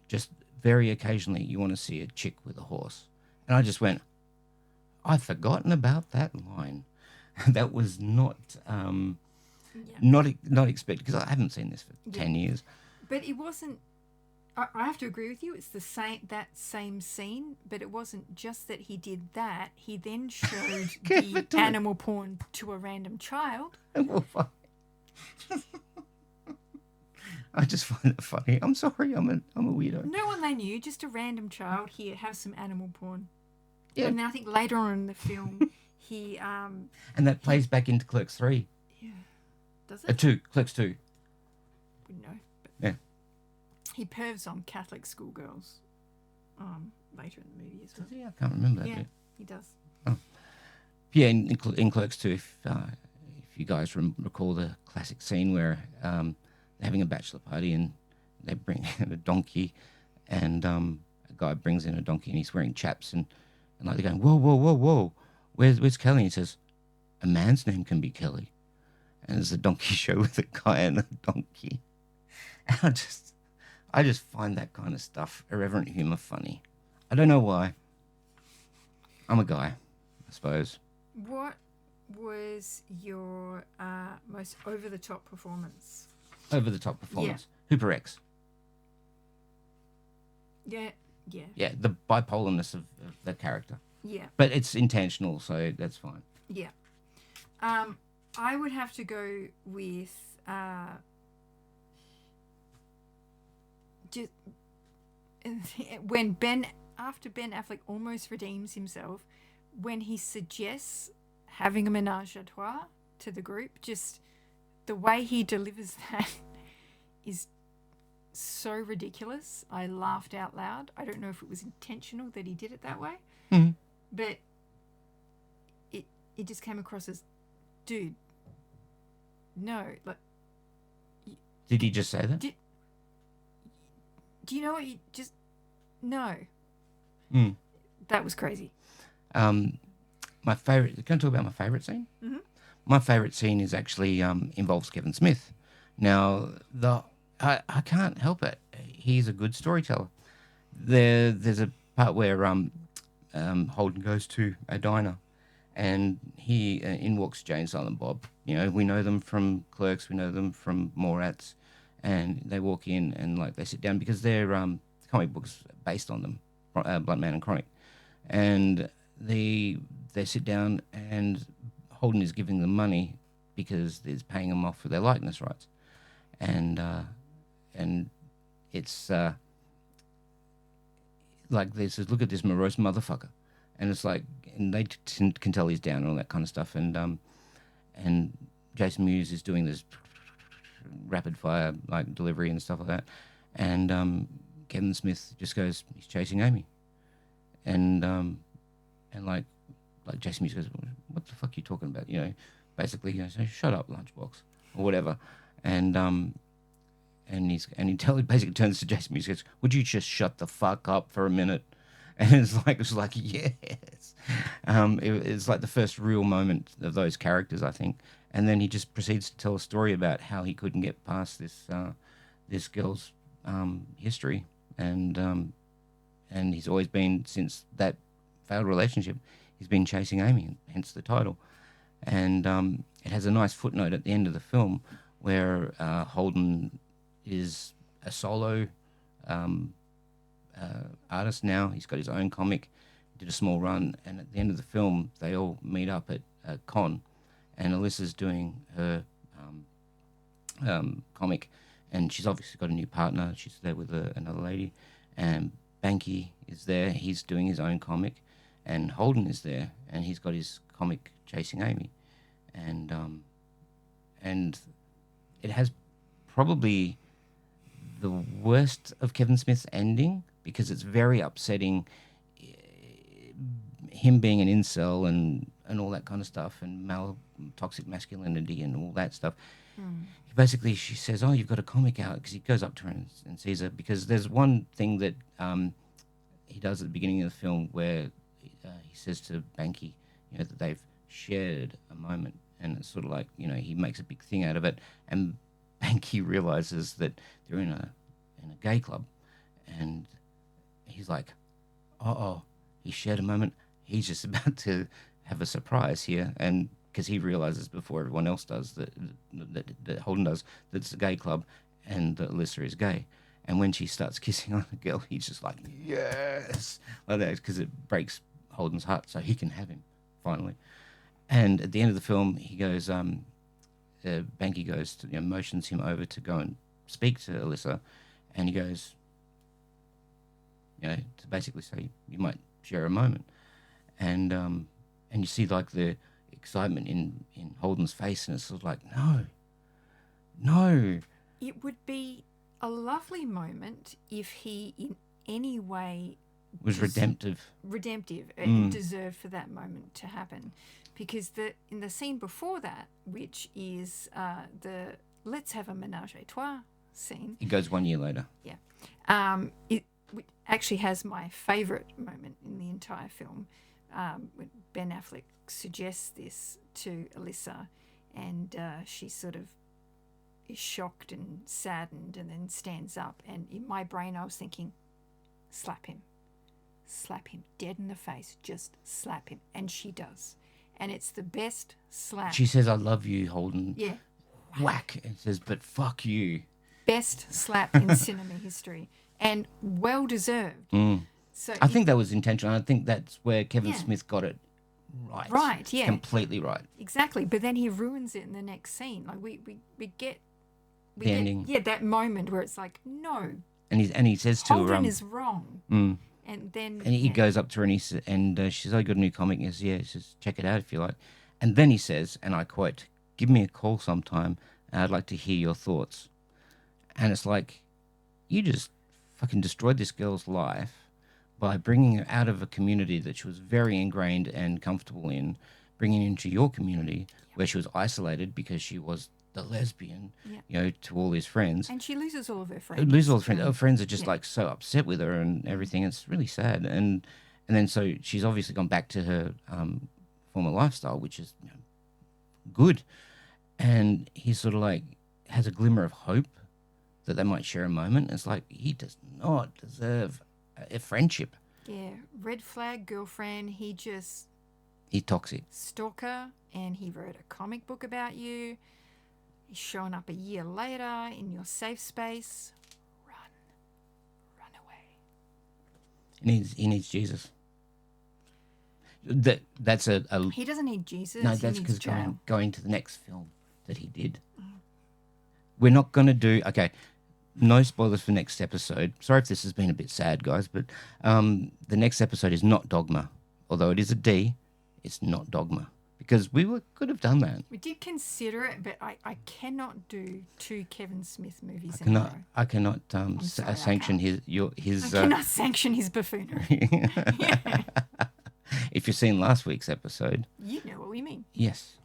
[SPEAKER 1] just very occasionally, you want to see a chick with a horse." And I just went, I've forgotten about that line. That was not expected, because I haven't seen this for 10 years.
[SPEAKER 2] But it wasn't. I have to agree with you. It's that same scene, but it wasn't just that he did that. He then showed the animal porn to a random child.
[SPEAKER 1] I just find it funny. I'm sorry. I'm a weirdo.
[SPEAKER 2] No one they knew, just a random child. Here, have some animal porn.
[SPEAKER 1] Yeah.
[SPEAKER 2] And I think later on in the film, he
[SPEAKER 1] and that plays back into Clerks 3.
[SPEAKER 2] Yeah. Does it?
[SPEAKER 1] 2. Clerks 2.
[SPEAKER 2] Wouldn't know. But
[SPEAKER 1] Yeah.
[SPEAKER 2] he pervs on Catholic schoolgirls later in the movie as well.
[SPEAKER 1] Does he? I can't remember that bit.
[SPEAKER 2] He does.
[SPEAKER 1] Oh. Yeah, in Clerks 2, if you guys recall the classic scene where they're having a bachelor party and they bring in a donkey, and a guy brings in a donkey and he's wearing chaps, and like they're going, "Whoa, whoa, whoa, whoa, where's Kelly?" He says, "A man's name can be Kelly." And there's a donkey show with a guy and a donkey. And I just find that kind of stuff, irreverent humor, funny. I don't know why. I'm a guy, I suppose.
[SPEAKER 2] What was your most over-the-top performance?
[SPEAKER 1] Over-the-top performance. Hooper X.
[SPEAKER 2] Yeah.
[SPEAKER 1] Yeah, the bipolarness of the character.
[SPEAKER 2] Yeah.
[SPEAKER 1] But it's intentional, so that's fine.
[SPEAKER 2] Yeah. I would have to go with just when after Ben Affleck almost redeems himself, when he suggests having a menage a trois to the group, just the way he delivers that is so ridiculous. I laughed out loud. I don't know if it was intentional that he did it that way, but it just came across as, dude, no. Like,
[SPEAKER 1] did he just say that?
[SPEAKER 2] Do you know what you just... No. That was crazy.
[SPEAKER 1] My favorite... Can I talk about my favorite scene? Mm-hmm. My favorite scene is actually involves Kevin Smith. Now, I can't help it. He's a good storyteller. There's a part where Holden goes to a diner, and in walks Jay and Silent Bob. We know them from Clerks, we know them from Mallrats, and they walk in and they sit down because they're comic books based on them, Blunt Man and Chronic, and they sit down and Holden is giving them money because he's paying them off for their likeness rights, and it's they says, "Look at this morose motherfucker," and it's and they can tell he's down and all that kind of stuff, and Jason Mewes is doing this rapid fire delivery and stuff like that, and Kevin Smith just goes, "He's chasing Amy," and Jason Mewes goes, "What the fuck are you talking about?" Basically, say, "Shut up, lunchbox," or whatever, and he basically turns to Jason Mewes and goes, "Would you just shut the fuck up for a minute?" And it's yes. It's the first real moment of those characters, I think. And then he just proceeds to tell a story about how he couldn't get past this girl's history, and he's always been, since that failed relationship, he's been chasing Amy, hence the title. And it has a nice footnote at the end of the film where Holden is a solo artist now. He's got his own comic, did a small run, and at the end of the film, they all meet up at a con, and Alyssa's doing her comic, and she's obviously got a new partner. She's there with another lady, and Banky is there. He's doing his own comic, and Holden is there, and he's got his comic Chasing Amy, and it has probably the worst of Kevin Smith's ending because it's very upsetting. Him being an incel and all that kind of stuff, and toxic masculinity and all that stuff. Basically, she says, "Oh, you've got a comic out," because he goes up to her and sees her. Because there's one thing that he does at the beginning of the film where he says to Banky, that they've shared a moment, and it's sort of like he makes a big thing out of it, and Banky realizes that they're in a gay club, and he's like, "Oh, he shared a moment. He's just about to have a surprise here," and because he realizes before everyone else does that Holden does that it's a gay club and that Alyssa is gay. And when she starts kissing on the girl, he's just like, yes, like that, because it breaks Holden's heart, so he can have him finally. And at the end of the film, he goes, Banky goes to motions him over to go and speak to Alyssa, and he goes, to basically say you might share a moment, and you see like the excitement in Holden's face, and it's sort of like, no.
[SPEAKER 2] It would be a lovely moment if he in any way
[SPEAKER 1] was redemptive
[SPEAKER 2] and deserved for that moment to happen, because in the scene before that, which is the let's have a menage a trois scene,
[SPEAKER 1] it goes 1 year later.
[SPEAKER 2] It actually has my favourite moment in the entire film, when Ben Affleck suggests this to Alyssa, and she sort of is shocked and saddened and then stands up, and in my brain I was thinking, slap him dead in the face, just slap him, and she does, and it's the best slap.
[SPEAKER 1] She says, "I love you, Holden."
[SPEAKER 2] Yeah.
[SPEAKER 1] Whack. It says, "But fuck you."
[SPEAKER 2] Best slap in cinema history, and well deserved. So
[SPEAKER 1] I think that was intentional. I think that's where Kevin Smith got it right.
[SPEAKER 2] Right, yeah.
[SPEAKER 1] Completely right.
[SPEAKER 2] Exactly, but then he ruins it in the next scene. Like we get
[SPEAKER 1] The ending.
[SPEAKER 2] Yeah, that moment where it's like, no.
[SPEAKER 1] And he says to her,
[SPEAKER 2] Holden is wrong. And then
[SPEAKER 1] he goes up to her and she says, "Oh, you got a new comic?" He says, "Yeah." He says, "Check it out if you like." And then he says, and I quote, "Give me a call sometime, and I'd like to hear your thoughts." And it's like, you just fucking destroyed this girl's life by bringing her out of a community that she was very ingrained and comfortable in, bringing her into your community where she was isolated because she was the lesbian, to all his friends.
[SPEAKER 2] And she loses all of her friends.
[SPEAKER 1] Loses all her friends. Her friends are just like so upset with her and everything. It's really sad. And then so she's obviously gone back to her former lifestyle, which is good. And he sort of like has a glimmer of hope that they might share a moment. It's like, he does not deserve a friendship.
[SPEAKER 2] Yeah, red flag girlfriend. He's
[SPEAKER 1] toxic.
[SPEAKER 2] Stalker, and he wrote a comic book about you. He's showing up a year later in your safe space. Run away.
[SPEAKER 1] He needs Jesus. That's a
[SPEAKER 2] He doesn't need Jesus.
[SPEAKER 1] No, that's because going to the next film that he did. We're not going to do... Okay, no spoilers for next episode. Sorry if this has been a bit sad, guys, but the next episode is not Dogma. Although it is a D, it's not Dogma. Because could have done that.
[SPEAKER 2] We did consider it, but I cannot do 2 Kevin Smith movies in a row.
[SPEAKER 1] I cannot sanction his...
[SPEAKER 2] I cannot sanction his buffoonery.
[SPEAKER 1] If you've seen last week's episode...
[SPEAKER 2] You know what we mean.
[SPEAKER 1] Yes.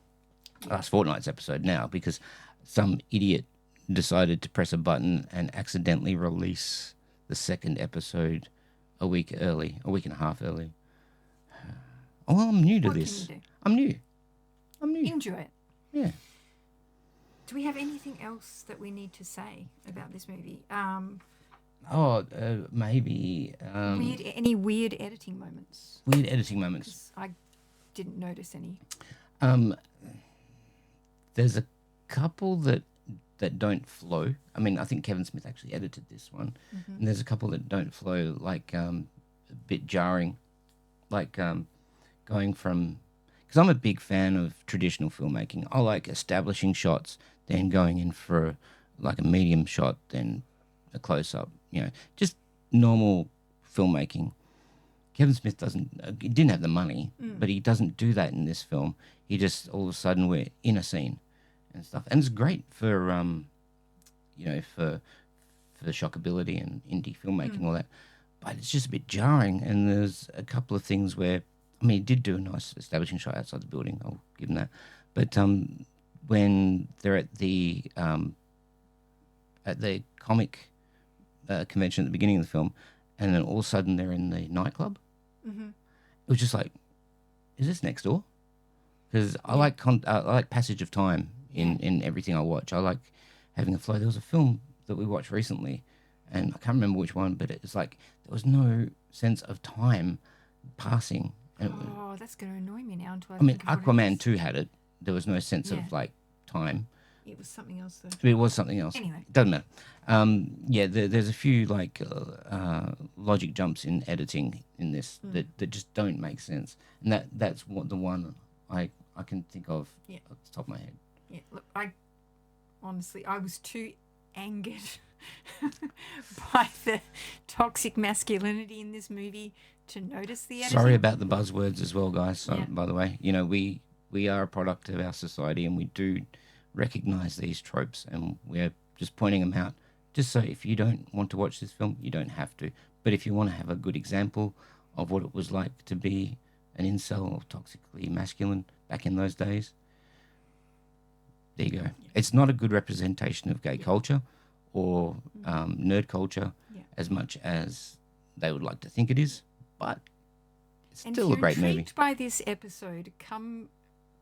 [SPEAKER 1] Last fortnight's episode now, because some idiot decided to press a button and accidentally release the second episode a week and a half early. Oh, well, I'm new to this.
[SPEAKER 2] Can you do?
[SPEAKER 1] I'm new.
[SPEAKER 2] Enjoy it.
[SPEAKER 1] Yeah.
[SPEAKER 2] Do we have anything else that we need to say about this movie?
[SPEAKER 1] Maybe.
[SPEAKER 2] Any weird editing moments?
[SPEAKER 1] Weird editing moments.
[SPEAKER 2] I didn't notice any.
[SPEAKER 1] There's a couple that that don't flow. I mean, I think Kevin Smith actually edited this one, and there's a couple that don't flow, like a bit jarring, like going from, because I'm a big fan of traditional filmmaking. I like establishing shots, then going in for like a medium shot, then a close up. Just normal filmmaking. Kevin Smith he didn't have the money, but he doesn't do that in this film. He just, all of a sudden, we're in a scene and stuff. And it's great for, for shockability and indie filmmaking, all that. But it's just a bit jarring. And there's a couple of things where, I mean, he did do a nice establishing shot outside the building. I'll give him that. But when they're at the comic convention at the beginning of the film, and then all of a sudden they're in the nightclub, it was just like, is this next door? Because I like passage of time in everything I watch. I like having a flow. There was a film that we watched recently, and I can't remember which one, but it's like there was no sense of time passing. And
[SPEAKER 2] that's going to annoy me now.
[SPEAKER 1] I mean, Aquaman 2 had it. There was no sense of like time.
[SPEAKER 2] It was something else, though.
[SPEAKER 1] It was something else.
[SPEAKER 2] Anyway.
[SPEAKER 1] It doesn't matter. There's a few like logic jumps in editing in this that just don't make sense, and that's what the one I can think of at the top of my head.
[SPEAKER 2] Yeah, look, I was too angered by the toxic masculinity in this movie to notice the editing.
[SPEAKER 1] Sorry about the buzzwords as well, guys. By the way, we are a product of our society, and we do recognize these tropes, and we're just pointing them out. Just so if you don't want to watch this film, you don't have to. But if you want to have a good example of what it was like to be an incel or toxically masculine back in those days, there you go. It's not a good representation of gay culture or nerd culture as much as they would like to think it is, but it's still a great movie.
[SPEAKER 2] And if you're intrigued by this episode, come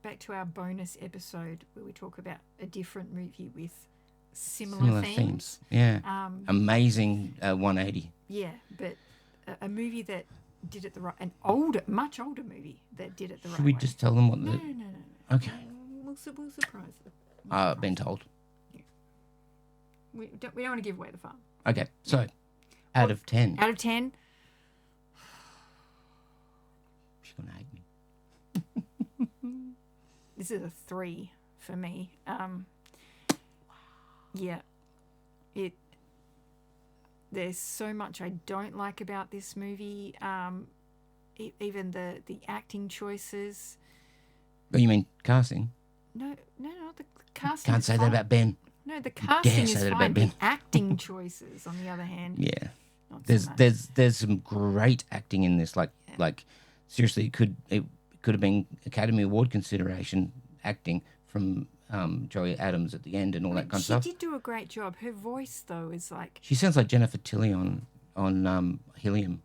[SPEAKER 2] back to our bonus episode where we talk about a different movie with similar themes.
[SPEAKER 1] Yeah. Amazing 180.
[SPEAKER 2] Yeah, but a movie that did it the right, much older movie that did it the right way.
[SPEAKER 1] Should we just tell them what
[SPEAKER 2] No.
[SPEAKER 1] Okay.
[SPEAKER 2] We'll surprise them.
[SPEAKER 1] Been told.
[SPEAKER 2] Yeah. We don't want to give away the farm.
[SPEAKER 1] Okay, so out of 10.
[SPEAKER 2] Out of 10.
[SPEAKER 1] She's going to hate me.
[SPEAKER 2] This is a 3 for me. Yeah. There's so much I don't like about this movie. Even the acting choices.
[SPEAKER 1] Oh, you mean casting?
[SPEAKER 2] No, the casting.
[SPEAKER 1] Can't say that about Ben.
[SPEAKER 2] No, the casting is
[SPEAKER 1] say that
[SPEAKER 2] fine.
[SPEAKER 1] about Ben.
[SPEAKER 2] The acting choices, on the other hand.
[SPEAKER 1] Yeah.
[SPEAKER 2] Not so much.
[SPEAKER 1] There's some great acting in this. Like seriously, it could have been Academy Award consideration acting from Joey Adams at the end and all that kind of stuff.
[SPEAKER 2] She did do a great job. Her voice though is like.
[SPEAKER 1] She sounds like Jennifer Tilly on Helium.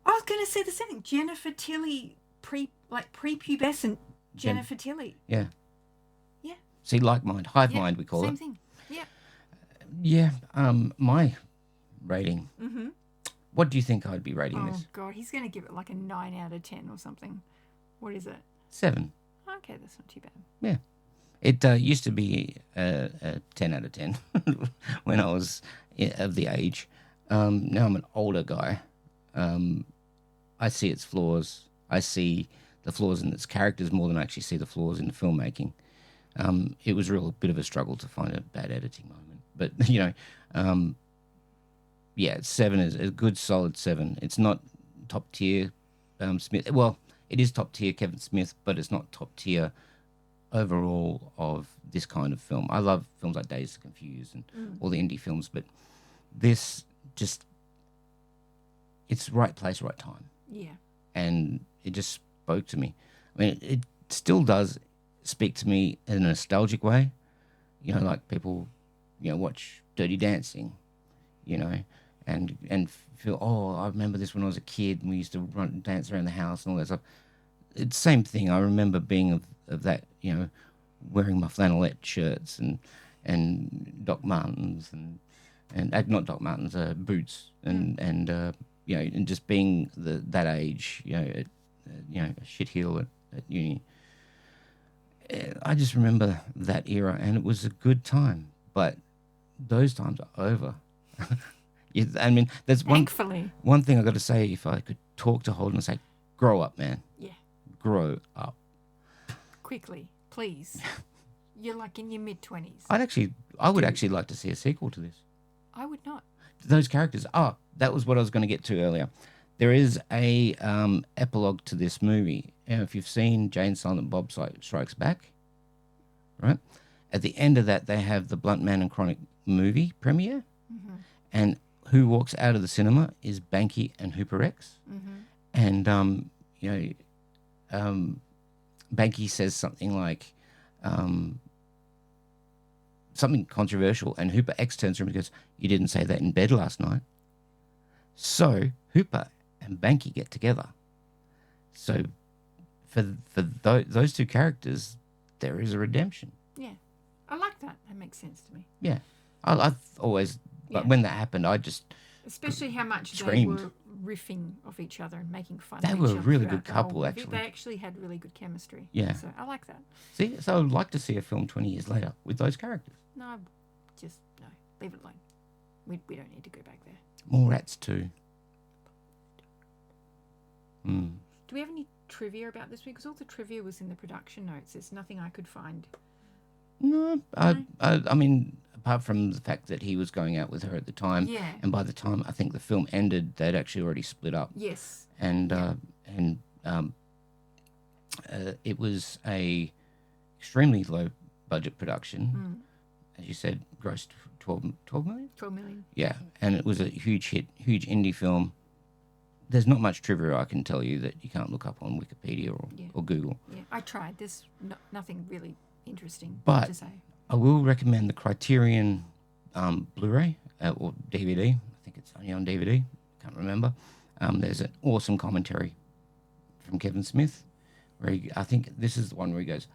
[SPEAKER 2] I was going to say the same thing. Jennifer Tilly, prepubescent Jennifer Tilly.
[SPEAKER 1] Yeah.
[SPEAKER 2] Yeah.
[SPEAKER 1] See, like mind, hive mind, we call
[SPEAKER 2] same
[SPEAKER 1] it.
[SPEAKER 2] Same thing. Yeah.
[SPEAKER 1] Yeah. My rating.
[SPEAKER 2] Mm-hmm.
[SPEAKER 1] What do you think I'd be rating this?
[SPEAKER 2] Oh God, he's going to give it like a 9 out of 10 or something. What is it?
[SPEAKER 1] 7.
[SPEAKER 2] Okay, that's not too bad.
[SPEAKER 1] Yeah. It used to be a 10 out of 10 when I was of the age. Now I'm an older guy. I see its flaws. I see the flaws in its characters more than I actually see the flaws in the filmmaking. It was a bit of a struggle to find a bad editing moment. But, yeah, 7 is a good solid 7. It's not top tier Smith. Well, it is top tier Kevin Smith, but it's not top tier overall of this kind of film. I love films like Dazed and Confused and all the indie films, but this just, it's right place, right time.
[SPEAKER 2] Yeah.
[SPEAKER 1] And it just spoke to me. I mean, it still does speak to me in a nostalgic way. Like people, watch Dirty Dancing, and feel, oh, I remember this when I was a kid and we used to dance around the house and all that stuff. It's the same thing. I remember being of that, wearing my flannelette shirts and Doc Martens and not Doc Martens, boots and just being that age, a shit heel at uni. I just remember that era and it was a good time. But those times are over. I mean, there's
[SPEAKER 2] Thankfully.
[SPEAKER 1] one thing I got to say. If I could talk to Holden and say, "Grow up, man.
[SPEAKER 2] Yeah.
[SPEAKER 1] Grow up."
[SPEAKER 2] Quickly, please. You're like in your mid-20s.
[SPEAKER 1] I would actually like to see a sequel to this.
[SPEAKER 2] I would not.
[SPEAKER 1] Those characters. Oh, that was what I was going to get to earlier. There is a epilogue to this movie. And if you've seen Jane Silent Bob Strikes Back, right? At the end of that, they have the Blunt Man and Chronic movie premiere.
[SPEAKER 2] Mm-hmm.
[SPEAKER 1] And who walks out of the cinema is Banky and Hooper X.
[SPEAKER 2] Mm-hmm.
[SPEAKER 1] And, Banky says something like, something controversial, and Hooper X turns to him and goes, "You didn't say that in bed last night." So Hooper and Banky get together. So for those two characters, there is a redemption.
[SPEAKER 2] Yeah. I like that. That makes sense to me.
[SPEAKER 1] Yeah. I've always,
[SPEAKER 2] Yeah.
[SPEAKER 1] when that happened, I just,
[SPEAKER 2] Especially how much
[SPEAKER 1] Screamed.
[SPEAKER 2] they were riffing of each other and making fun
[SPEAKER 1] They
[SPEAKER 2] of each
[SPEAKER 1] were a
[SPEAKER 2] other.
[SPEAKER 1] really
[SPEAKER 2] throughout
[SPEAKER 1] good
[SPEAKER 2] the whole
[SPEAKER 1] couple,
[SPEAKER 2] movie.
[SPEAKER 1] actually.
[SPEAKER 2] They actually had really good chemistry.
[SPEAKER 1] Yeah.
[SPEAKER 2] So I like that.
[SPEAKER 1] see, so I'd like to see a film 20 years later with those characters.
[SPEAKER 2] No, just no. Leave it alone. We don't need to go back there.
[SPEAKER 1] More Rats too.
[SPEAKER 2] Do we have any trivia about this week? Because all the trivia was in the production notes. There's nothing I could find.
[SPEAKER 1] No, I mean, apart from the fact that he was going out with her at the time,
[SPEAKER 2] Yeah.
[SPEAKER 1] and by the time I think the film ended, they'd actually already split up.
[SPEAKER 2] Yes.
[SPEAKER 1] And it was a extremely low budget production. As you said, grossed 12 million?
[SPEAKER 2] 12 million.
[SPEAKER 1] Yeah, and it was a huge hit, huge indie film. There's not much trivia I can tell you that you can't look up on Wikipedia or Google.
[SPEAKER 2] Yeah, I tried. There's nothing really interesting
[SPEAKER 1] But
[SPEAKER 2] to say.
[SPEAKER 1] I will recommend the Criterion Blu-ray or DVD. I think it's only on DVD. Can't remember. There's an awesome commentary from Kevin Smith, where I think this is the one where he goes,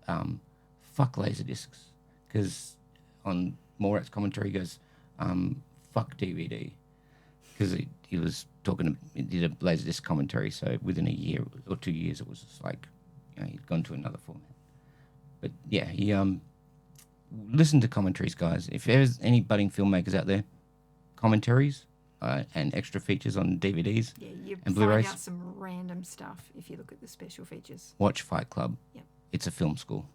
[SPEAKER 1] "Fuck Laserdiscs," because on Morat's commentary he goes, "Fuck DVD," because he was he did a Laserdisc commentary. So within a year or 2 years, it was just like, he'd gone to another format. But yeah, he listen to commentaries, guys. If there's any budding filmmakers out there, commentaries and extra features on DVDs
[SPEAKER 2] You
[SPEAKER 1] and
[SPEAKER 2] find
[SPEAKER 1] Blu-rays,
[SPEAKER 2] out some random stuff if you look at the special features.
[SPEAKER 1] watch Fight Club.
[SPEAKER 2] Yep.
[SPEAKER 1] It's a film school.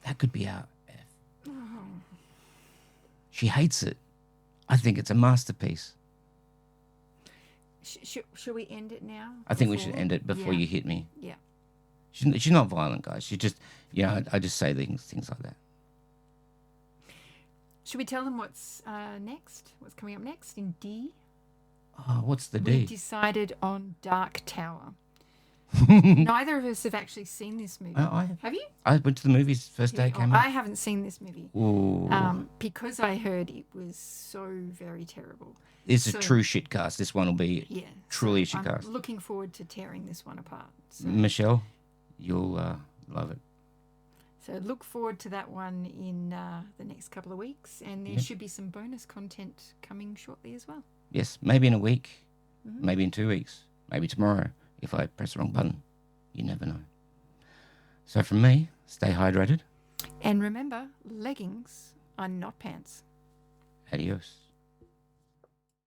[SPEAKER 1] That could be our F. She hates it. I think it's a masterpiece.
[SPEAKER 2] Shall we end it now?
[SPEAKER 1] I think we should end it before you hit me.
[SPEAKER 2] Yeah.
[SPEAKER 1] She's not violent, guys. She just, I just say things like that.
[SPEAKER 2] Should we tell them what's next? What's coming up next in D?
[SPEAKER 1] Oh, what's the
[SPEAKER 2] We
[SPEAKER 1] D?
[SPEAKER 2] decided on Dark Tower. Neither of us have actually seen this movie. Have you?
[SPEAKER 1] I went to the movies first day it came out.
[SPEAKER 2] I haven't seen this movie.
[SPEAKER 1] Ooh.
[SPEAKER 2] Because I heard it was so very terrible.
[SPEAKER 1] It's a true shit cast. This one will be truly a shit
[SPEAKER 2] I'm
[SPEAKER 1] cast.
[SPEAKER 2] looking forward to tearing this one apart. So,
[SPEAKER 1] Michelle, you'll love it.
[SPEAKER 2] so look forward to that one in the next couple of weeks. And there should be some bonus content coming shortly as well.
[SPEAKER 1] Yes, maybe in a week, maybe in 2 weeks, maybe tomorrow if I press the wrong button. You never know. So from me, stay hydrated.
[SPEAKER 2] And remember, leggings are not pants.
[SPEAKER 1] Adios.